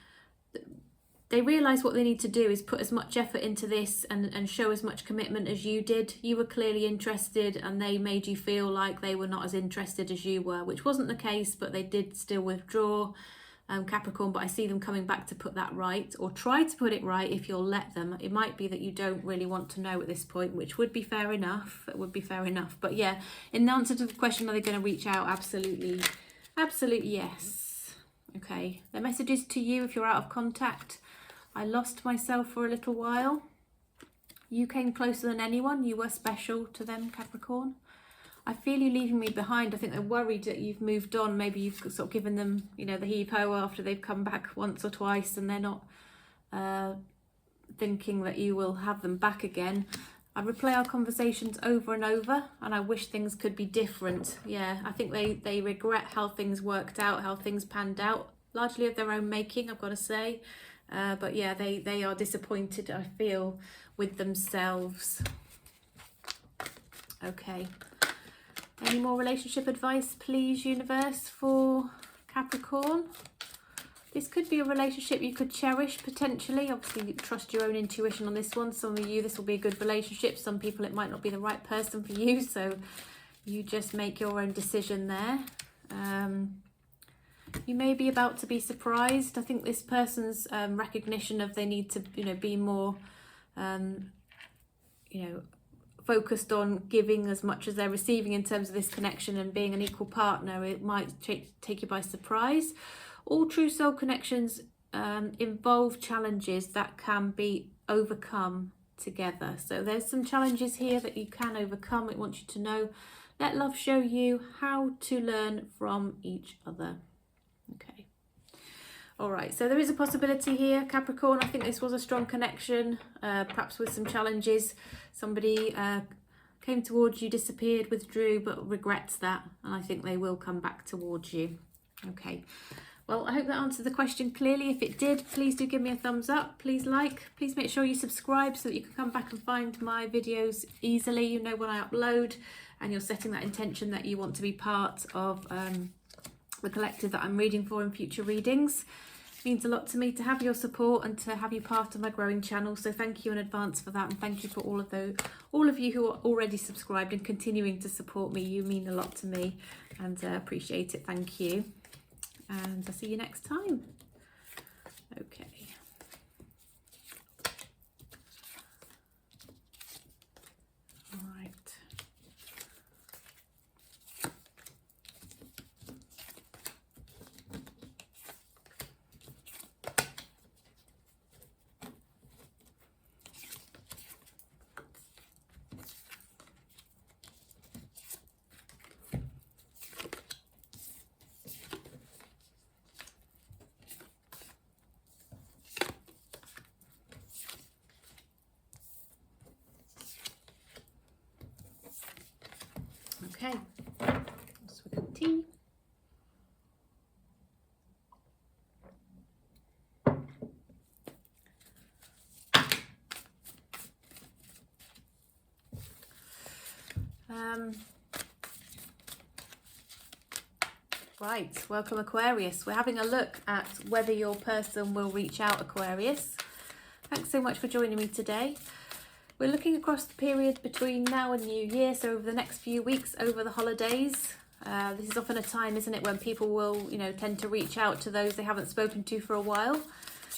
They realise what they need to do is put as much effort into this and show as much commitment as you did. You were clearly interested and they made you feel like they were not as interested as you were, which wasn't the case, but they did still withdraw, Capricorn. But I see them coming back to put that right, or try to put it right if you'll let them. It might be that you don't really want to know at this point, which would be fair enough. It would be fair enough. But yeah, in answer to the question, are they going to reach out? Absolutely. Absolutely yes. Okay, their message is to you if you're out of contact. I lost myself for a little while. You came closer than anyone. You were special to them, Capricorn. I feel you leaving me behind. I think they're worried that you've moved on. Maybe you've sort of given them, you know, the heave-ho after they've come back once or twice and they're not thinking that you will have them back again. I replay our conversations over and over and I wish things could be different. Yeah, I think they regret how things worked out, how things panned out, largely of their own making, I've got to say. But yeah, they are disappointed, I feel, with themselves. Okay. Any more relationship advice, please, universe, for Capricorn? This could be a relationship you could cherish, potentially. Obviously, you trust your own intuition on this one. Some of you, this will be a good relationship. Some people, it might not be the right person for you. So you just make your own decision there. You may be about to be surprised. I think this person's recognition of they need to, you know, be more, you know, focused on giving as much as they're receiving in terms of this connection and being an equal partner. It might take you by surprise. All true soul connections involve challenges that can be overcome together. So there's some challenges here that you can overcome. I want you to know. Let love show you how to learn from each other. Okay. All right. So there is a possibility here, Capricorn. I think this was a strong connection, perhaps with some challenges. Somebody came towards you, disappeared, withdrew, but regrets that. And I think they will come back towards you. Okay. Well, I hope that answered the question clearly. If it did, please do give me a thumbs up. Please like. Please make sure you subscribe so that you can come back and find my videos easily. You know when I upload, and you're setting that intention that you want to be part of the collective that I'm reading for in future readings. It means a lot to me to have your support and to have you part of my growing channel. So thank you in advance for that, and thank you for all of you who are already subscribed and continuing to support me. You mean a lot to me, and appreciate it. Thank you. And I'll see you next time. Okay. All right. Okay, swig of tea. Right, welcome Aquarius. We're having a look at whether your person will reach out, Aquarius. Thanks so much for joining me today. We're looking across the period between now and New Year, so over the next few weeks, over the holidays. This is often a time, isn't it, when people will, you know, tend to reach out to those they haven't spoken to for a while.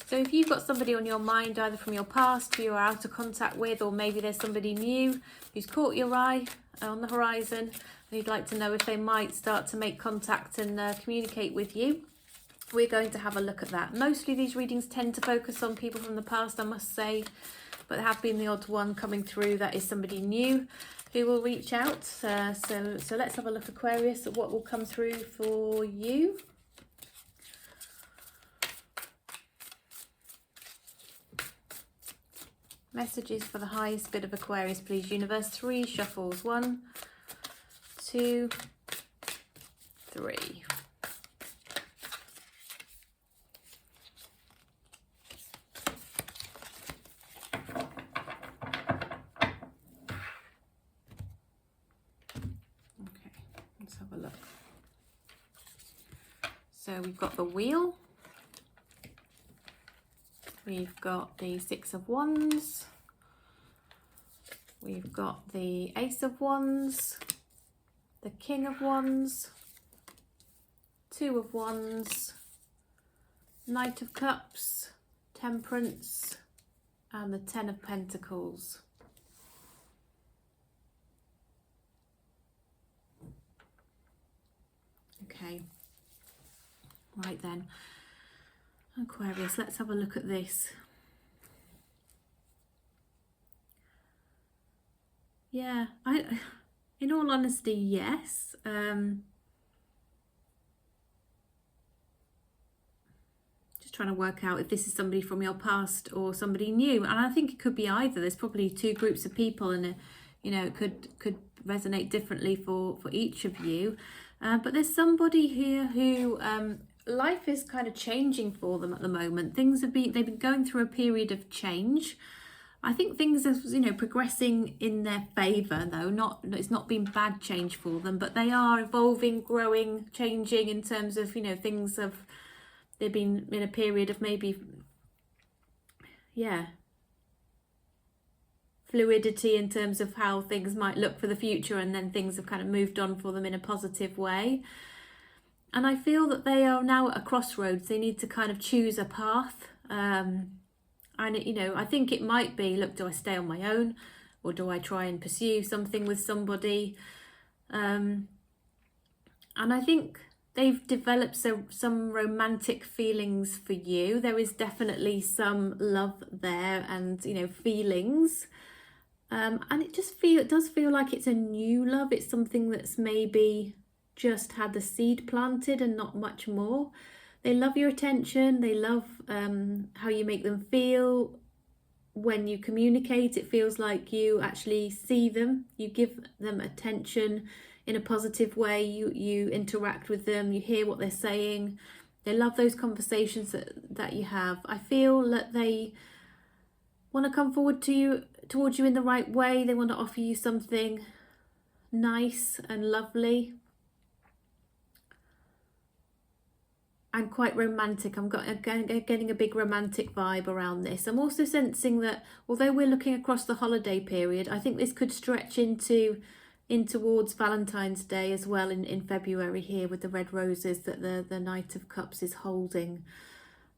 So if you've got somebody on your mind, either from your past who you're out of contact with, or maybe there's somebody new who's caught your eye on the horizon, and you'd like to know if they might start to make contact and communicate with you, we're going to have a look at that. Mostly these readings tend to focus on people from the past, I must say, but there have been the odd one coming through that is somebody new who will reach out. So let's have a look, Aquarius, at what will come through for you. Messages for the highest bid of Aquarius, please, universe. 3 shuffles. 1, 2, 3. Have a look. So we've got the Wheel, we've got the 6 of Wands, we've got the Ace of Wands, the King of Wands, 2 of Wands, Knight of Cups, Temperance, and the 10 of Pentacles. Okay, right then, Aquarius, let's have a look at this. Yeah, in all honesty, yes. Just trying to work out if this is somebody from your past or somebody new, and I think it could be either. There's probably 2 groups of people, and you know, it could resonate differently for each of you. But there's somebody here who life is kind of changing for them at the moment. They've been going through a period of change. I think things are, you know, progressing in their favour though. It's not been bad change for them, but they are evolving, growing, changing in terms of, you know, they've been in a period of maybe, yeah, fluidity in terms of how things might look for the future, and then things have kind of moved on for them in a positive way. And I feel that they are now at a crossroads. They need to kind of choose a path. And, you know, I think it might be, look, do I stay on my own, or do I try and pursue something with somebody? And I think they've developed some romantic feelings for you. There is definitely some love there, and, you know, feelings. And it does feel like it's a new love. It's something that's maybe just had the seed planted and not much more. They love your attention. They love how you make them feel when you communicate. It feels like you actually see them. You give them attention in a positive way. You interact with them. You hear what they're saying. They love those conversations that you have. I feel that they want to come towards you in the right way. They want to offer you something nice and lovely and quite romantic. I'm getting a big romantic vibe around this. I'm also sensing that although we're looking across the holiday period, I think this could stretch in towards Valentine's Day as well in February here, with the red roses that the Knight of Cups is holding.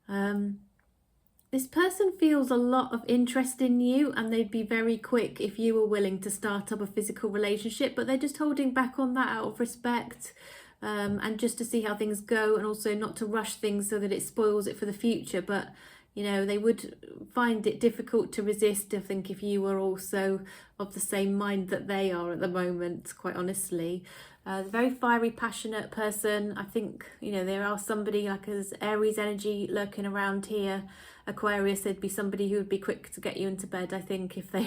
This person feels a lot of interest in you, and they'd be very quick if you were willing to start up a physical relationship, but they're just holding back on that out of respect, and just to see how things go, and also not to rush things so that it spoils it for the future. But, you know, they would find it difficult to resist, I think, if you were also of the same mind that they are at the moment, quite honestly. A very fiery, passionate person. I think, you know, there are somebody like as Aries energy lurking around here. Aquarius, there'd be somebody who would be quick to get you into bed, I think, if they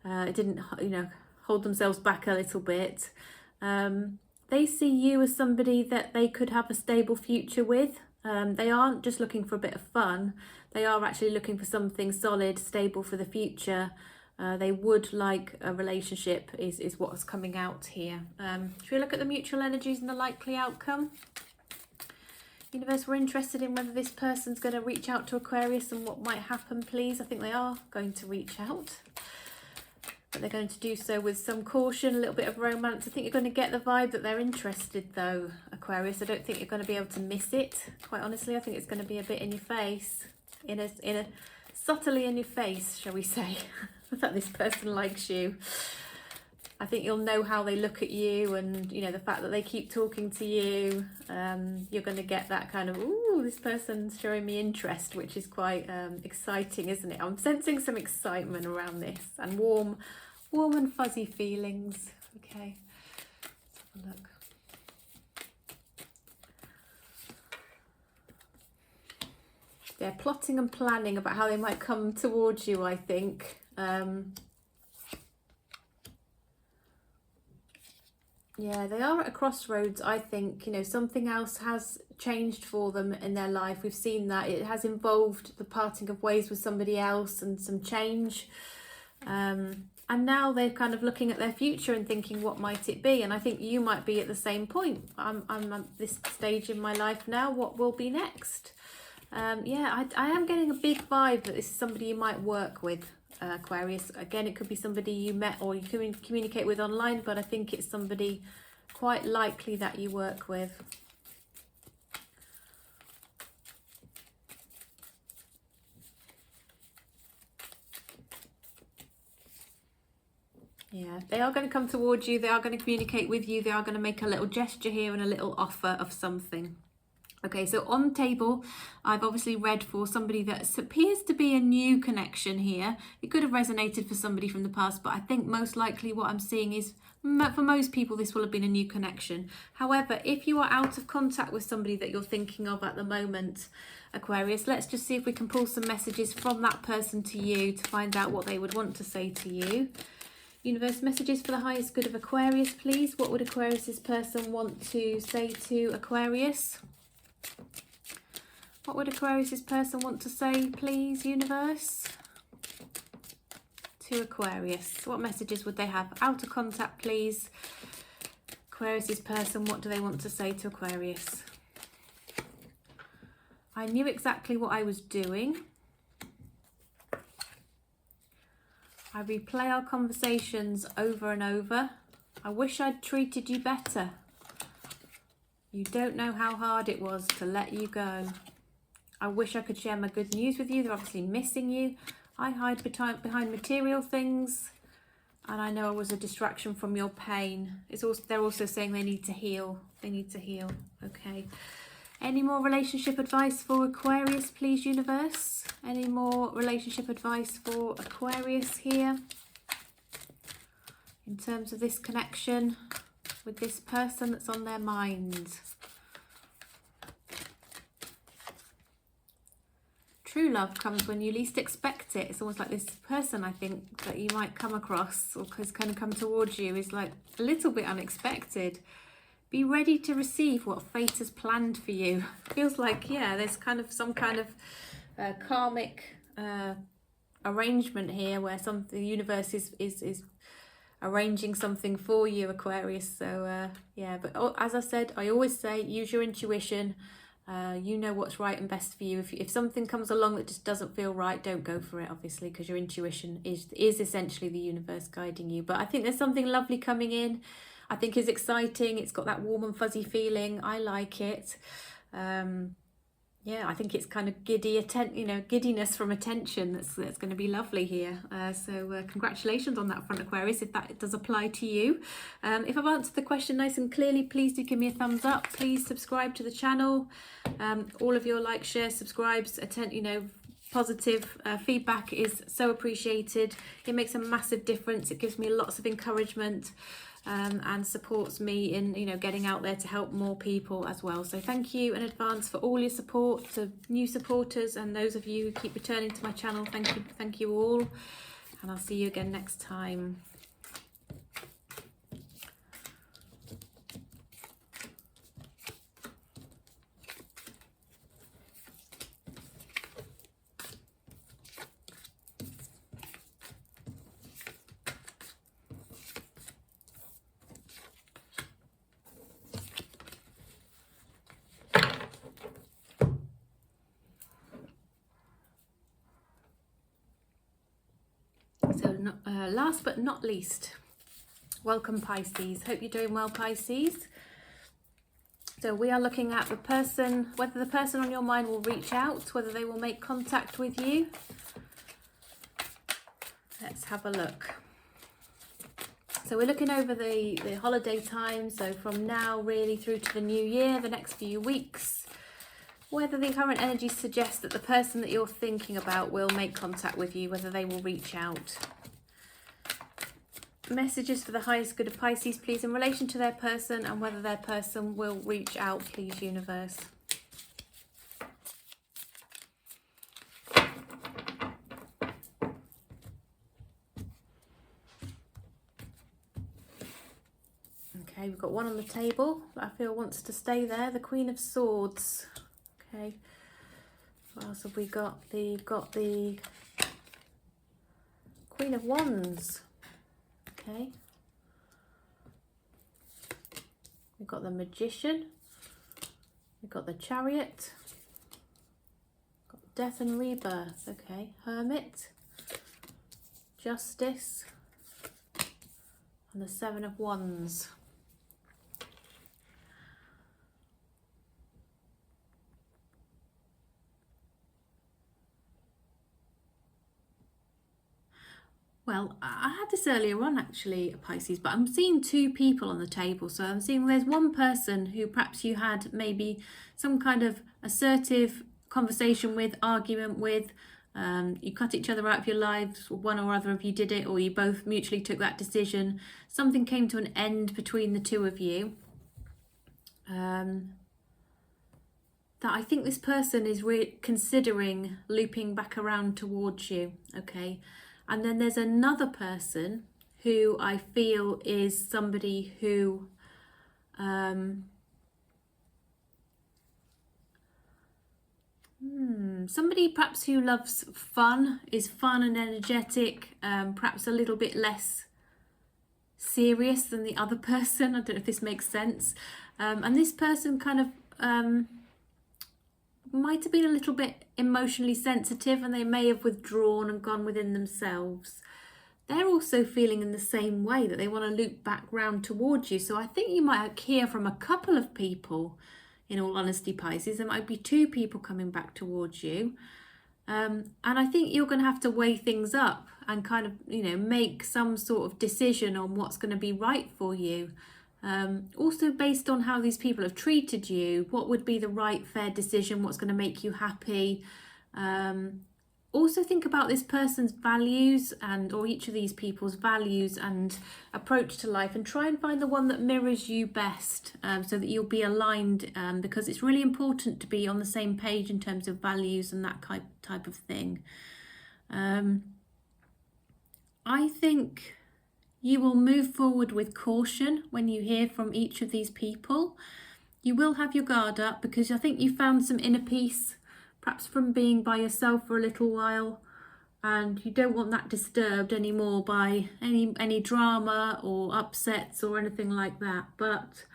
didn't, you know, hold themselves back a little bit. They see you as somebody that they could have a stable future with. They aren't just looking for a bit of fun. They are actually looking for something solid, stable for the future. They would like a relationship is what's coming out here. Should we look at the mutual energies and the likely outcome? Universe, we're interested in whether this person's going to reach out to Aquarius and what might happen, please. I think they are going to reach out, but they're going to do so with some caution, a little bit of romance. I think you're going to get the vibe that they're interested though, Aquarius. I don't think you're going to be able to miss it, quite honestly. I think it's going to be a bit in your face. in a subtly in your face, shall we say, that this person likes you. I think you'll know how they look at you, and you know, the fact that they keep talking to you, you're going to get that kind of, ooh, this person's showing me interest, which is quite exciting, isn't it? I'm sensing some excitement around this, and warm and fuzzy feelings. Okay, let's have a look. They're plotting and planning about how they might come towards you, I think. Yeah, they are at a crossroads, I think. You know, something else has changed for them in their life. We've seen that. It has involved the parting of ways with somebody else and some change. And now they're kind of looking at their future and thinking, what might it be? And I think you might be at the same point. I'm at this stage in my life now. What will be next? Yeah, I am getting a big vibe that this is somebody you might work with. Aquarius. Again, it could be somebody you met or you can communicate with online, but I think it's somebody quite likely that you work with. Yeah, they are going to come towards you. They are going to communicate with you. They are going to make a little gesture here and a little offer of something. Okay, so on the table, I've obviously read for somebody that appears to be a new connection here. It could have resonated for somebody from the past, but I think most likely what I'm seeing is, for most people, this will have been a new connection. However, if you are out of contact with somebody that you're thinking of at the moment, Aquarius, let's just see if we can pull some messages from that person to you to find out what they would want to say to you. Universe, messages for the highest good of Aquarius, please. What would Aquarius's person want to say to Aquarius? What would Aquarius's person want to say, please, universe? To Aquarius. What messages would they have? Out of contact, please. Aquarius's person, what do they want to say to Aquarius? I knew exactly what I was doing. I replay our conversations over and over. I wish I'd treated you better. You don't know how hard it was to let you go. I wish I could share my good news with you. They're obviously missing you. I hide behind material things, and I know I was a distraction from your pain. They're also saying they need to heal. They need to heal. Okay. Any more relationship advice for Aquarius, please, universe? Any more relationship advice for Aquarius here? In terms of this connection with this person that's on their mind. True love comes when you least expect it. It's almost like this person, I think, that you might come across or is going to come towards you is like a little bit unexpected. Be ready to receive what fate has planned for you. Feels like, yeah, there's kind of some kind of karmic arrangement here where the universe is arranging something for you, Aquarius. So yeah, but as I said, I always say, use your intuition. You know what's right and best for you. If something comes along that just doesn't feel right, don't go for it, obviously, because your intuition is essentially the universe guiding you. But I think there's something lovely coming in. I think it's exciting. It's got that warm and fuzzy feeling. I like it. Yeah, I think it's kind of giddiness from attention that's going to be lovely here. So congratulations on that front, Aquarius, if that does apply to you. If I've answered the question nice and clearly, please do give me a thumbs up. Please subscribe to the channel. All of your likes, shares, subscribes, positive feedback is so appreciated. It makes a massive difference. It gives me lots of encouragement. And supports me in getting out there to help more people as well. So thank you in advance for all your support, to new supporters and those of you who keep returning to my channel. Thank you all, and I'll see you again next time. Last but not least, welcome Pisces. Hope you're doing well, Pisces. So we are looking at the person, whether the person on your mind will reach out, whether they will make contact with you. Let's have a look. So we're looking over the holiday time, so from now really through to the new year, the next few weeks, whether the current energy suggests that the person that you're thinking about will make contact with you, whether they will reach out. Messages for the highest good of Pisces, please, in relation to their person and whether their person will reach out, please, universe. Okay, we've got one on the table that I feel wants to stay there, the Queen of Swords. Okay, what else have we got? We've got the Queen of Wands. Okay, we've got the Magician, we've got the Chariot, got Death and Rebirth. Okay, Hermit, Justice, and the Seven of Wands. Well, I had this earlier on actually, Pisces, but I'm seeing two people on the table. So I'm seeing there's one person who perhaps you had maybe some kind of assertive conversation with, argument with. You cut each other out of your lives, one or other of you did it, or you both mutually took that decision. Something came to an end between the two of you. That I think this person is considering looping back around towards you, okay? And then there's another person who I feel is somebody who somebody perhaps who loves fun, is fun and energetic, perhaps a little bit less serious than the other person. I don't know if this makes sense. And this person kind of might have been a little bit emotionally sensitive, and they may have withdrawn and gone within themselves. They're also feeling in the same way, that they want to loop back round towards you. So I think you might hear from a couple of people, in all honesty, Pisces. There might be two people coming back towards you. And I think you're going to have to weigh things up and kind of, make some sort of decision on what's going to be right for you. Also based on how these people have treated you, what would be the right, fair decision, what's going to make you happy. Also think about this person's values or each of these people's values and approach to life, and try and find the one that mirrors you best, so that you'll be aligned, because it's really important to be on the same page in terms of values and that type of thing. I think you will move forward with caution when you hear from each of these people. You will have your guard up because I think you found some inner peace, perhaps from being by yourself for a little while, and you don't want that disturbed anymore by any drama or upsets or anything like that. But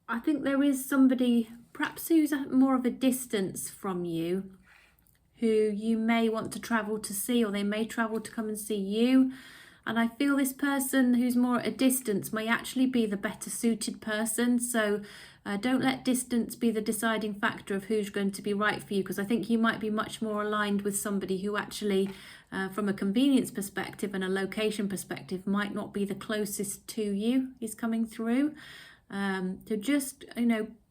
I think there is somebody perhaps who's at more of a distance from you, who you may want to travel to see, or they may travel to come and see you. And I feel this person who's more at a distance may actually be the better suited person. So don't let distance be the deciding factor of who's going to be right for you, because I think you might be much more aligned with somebody who actually, from a convenience perspective and a location perspective, might not be the closest to you is coming through. So just,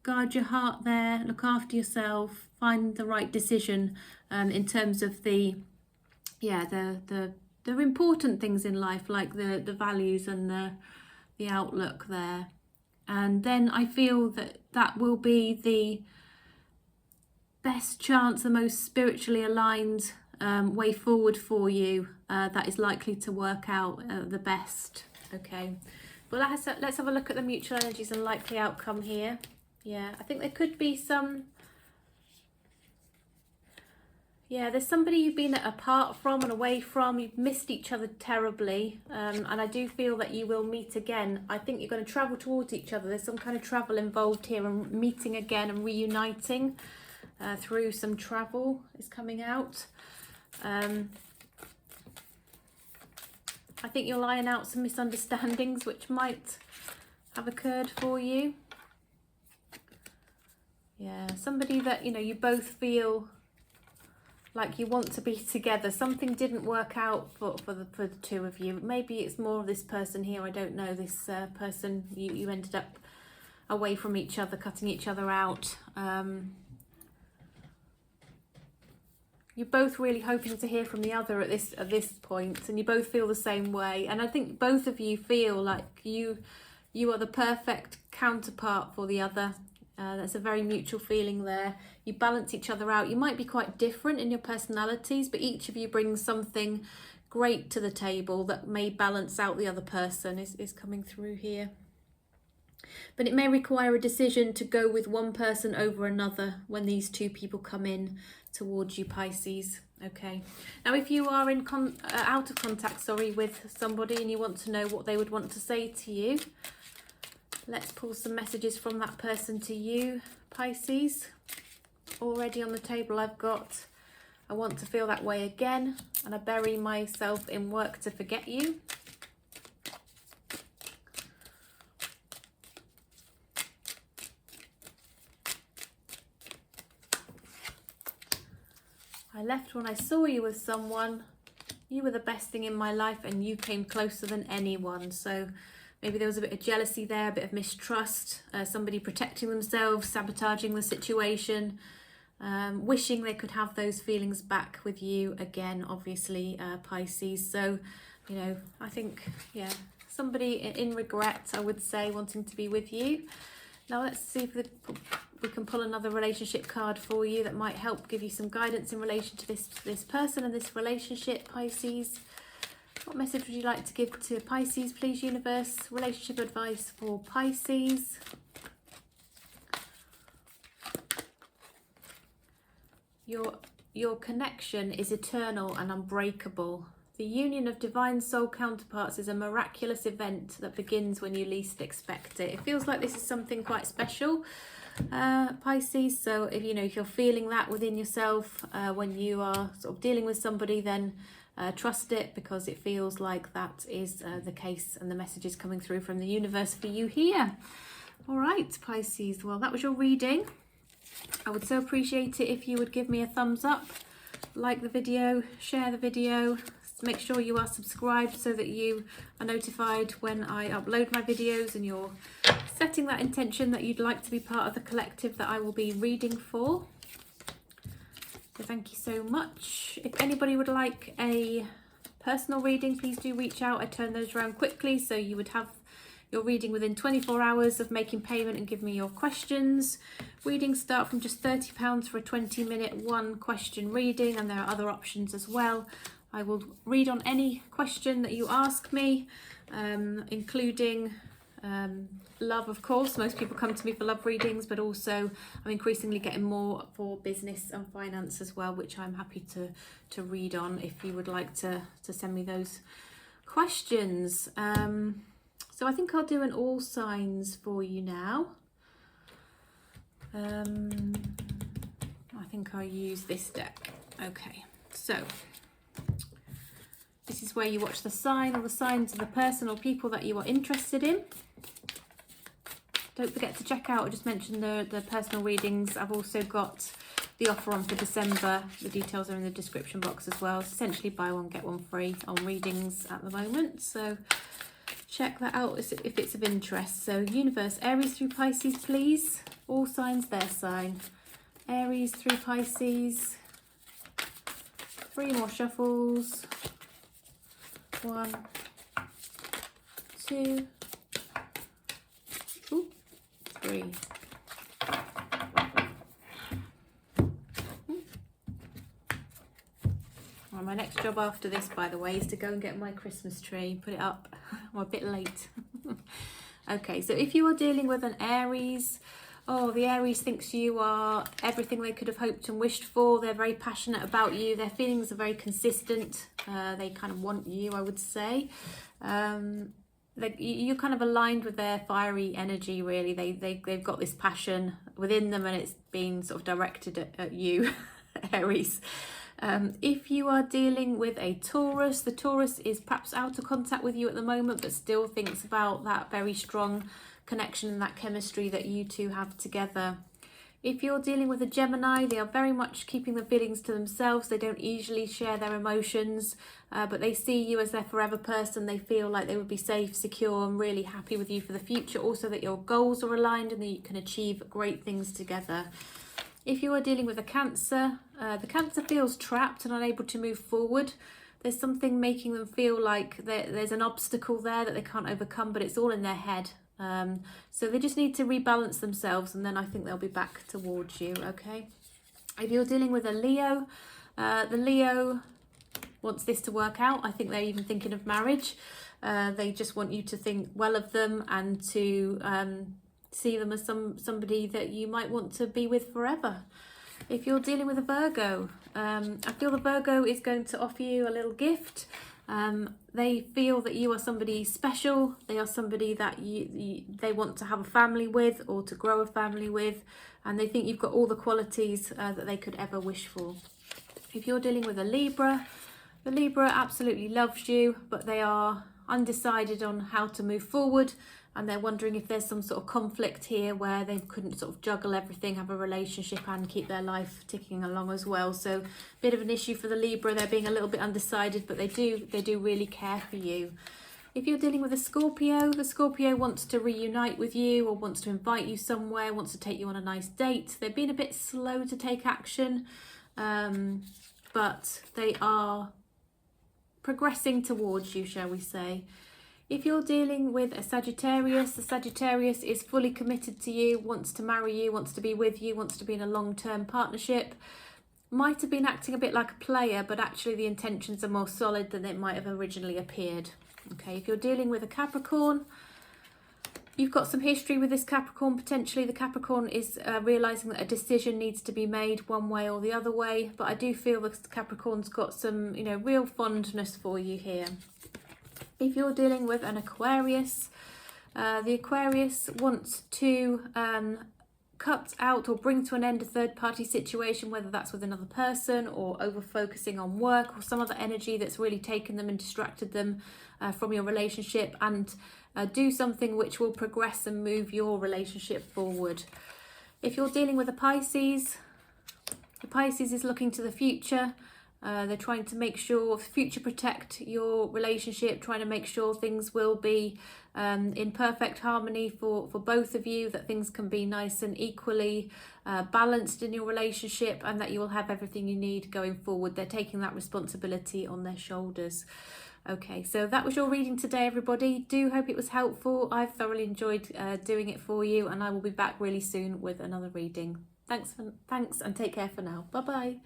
guard your heart there, look after yourself, find the right decision in terms of the important things in life, like the values and the outlook there. And then I feel that will be the best chance, the most spiritually aligned way forward for you, that is likely to work out the best. Okay, well, let's have a look at the mutual energies and likely outcome here. Yeah, I think there could be some... there's somebody you've been apart from and away from. You've missed each other terribly, and I do feel that you will meet again. I think you're going to travel towards each other. There's some kind of travel involved here, and meeting again and reuniting through some travel is coming out. I think you'll iron out some misunderstandings which might have occurred for you. Yeah, somebody that, you know, you both feel like you want to be together. Something didn't work out for the two of you. Maybe it's more of this person here, I don't know. This person, you ended up away from each other, cutting each other out. You're both really hoping to hear from the other at this point, and you both feel the same way. And I think both of you feel like you are the perfect counterpart for the other. That's a very mutual feeling there. You balance each other out. You might be quite different in your personalities, but each of you brings something great to the table that may balance out the other person, is coming through here. But it may require a decision to go with one person over another when these two people come in towards you, Pisces. Okay. Now, if you are in out of contact, with somebody and you want to know what they would want to say to you, let's pull some messages from that person to you, Pisces. Already on the table I've got, I want to feel that way again, and I bury myself in work to forget you. I left when I saw you with someone. You were the best thing in my life and you came closer than anyone. So maybe there was a bit of jealousy there, a bit of mistrust, somebody protecting themselves, sabotaging the situation, wishing they could have those feelings back with you again, obviously, Pisces. So, you know, I think, yeah, somebody in regret, I would say, wanting to be with you. Now let's see if we can pull another relationship card for you that might help give you some guidance in relation to this person and this relationship, Pisces. What message would you like to give to Pisces, please, universe? Relationship advice for Pisces. Your connection is eternal and unbreakable. The union of divine soul counterparts is a miraculous event that begins when you least expect it. It feels like this is something quite special, Pisces. So if you're feeling that within yourself when you are sort of dealing with somebody, then trust it, because it feels like that is the case, and the message is coming through from the universe for you here. All right, Pisces. Well, that was your reading. I would so appreciate it if you would give me a thumbs up, like the video, share the video. Make sure you are subscribed so that you are notified when I upload my videos, and you're setting that intention that you'd like to be part of the collective that I will be reading for. So thank you so much. If anybody would like a personal reading, please do reach out. I turn those around quickly, so you would have your reading within 24 hours of making payment and give me your questions. Readings start from just £30 for a 20-minute one question reading, and there are other options as well. I will read on any question that you ask me, including love, of course. Most people come to me for love readings, but also I'm increasingly getting more for business and finance as well, which I'm happy to read on if you would like to send me those questions. So I think I'll do an all signs for you now. I think I'll use this deck. Okay, so this is where you watch the sign or the signs of the person or people that you are interested in. Don't forget to check out, I just mentioned the personal readings. I've also got the offer on for December. The details are in the description box as well. It's essentially buy one, get one free on readings at the moment. So check that out if it's of interest. So universe, Aries through Pisces, please. All signs, their sign. Aries through Pisces. 3 more shuffles. 1, 2, 3. Well, my next job after this, by the way, is to go and get my Christmas tree, put it up. I'm a bit late. Okay, so if you are dealing with an Aries, the Aries thinks you are everything they could have hoped and wished for. They're very passionate about you. Their feelings are very consistent. They kind of want you, I would say. You're kind of aligned with their fiery energy, really. They've got this passion within them, and it's being sort of directed at you, Aries. If you are dealing with a Taurus, the Taurus is perhaps out of contact with you at the moment, but still thinks about that very strong connection and that chemistry that you two have together. If you're dealing with a Gemini, they are very much keeping the feelings to themselves. They don't easily share their emotions, but they see you as their forever person. They feel like they would be safe, secure, and really happy with you for the future. Also that your goals are aligned and that you can achieve great things together. If you are dealing with a Cancer, the Cancer feels trapped and unable to move forward. There's something making them feel like there's an obstacle there that they can't overcome, but it's all in their head. So they just need to rebalance themselves, and then I think they'll be back towards you, okay? If you're dealing with a Leo, the Leo wants this to work out. I think they're even thinking of marriage. They just want you to think well of them and to see them as somebody that you might want to be with forever. If you're dealing with a Virgo, I feel the Virgo is going to offer you a little gift. They feel that you are somebody special. They are somebody that they want to have a family with or to grow a family with, and they think you've got all the qualities that they could ever wish for. If you're dealing with a Libra, the Libra absolutely loves you, but they are undecided on how to move forward, and they're wondering if there's some sort of conflict here where they couldn't sort of juggle everything, have a relationship and keep their life ticking along as well. So a bit of an issue for the Libra. They're being a little bit undecided, but they do really care for you. If you're dealing with a Scorpio, the Scorpio wants to reunite with you or wants to invite you somewhere, wants to take you on a nice date. They've been a bit slow to take action, but they are progressing towards you, shall we say. If you're dealing with a Sagittarius, the Sagittarius is fully committed to you, wants to marry you, wants to be with you, wants to be in a long-term partnership. Might have been acting a bit like a player, but actually the intentions are more solid than it might have originally appeared. Okay, if you're dealing with a Capricorn, you've got some history with this Capricorn. Potentially the Capricorn is realising that a decision needs to be made one way or the other way, but I do feel that Capricorn's got some, real fondness for you here. If you're dealing with an Aquarius, the Aquarius wants to cut out or bring to an end a third-party situation, whether that's with another person or over-focusing on work or some other energy that's really taken them and distracted them from your relationship, and do something which will progress and move your relationship forward. If you're dealing with a Pisces, the Pisces is looking to the future. They're trying to make sure, future protect your relationship, trying to make sure things will be in perfect harmony for both of you, that things can be nice and equally balanced in your relationship, and that you will have everything you need going forward. They're taking that responsibility on their shoulders. Okay, so that was your reading today, everybody. Do hope it was helpful. I've thoroughly enjoyed doing it for you, and I will be back really soon with another reading. Thanks and take care for now. Bye-bye.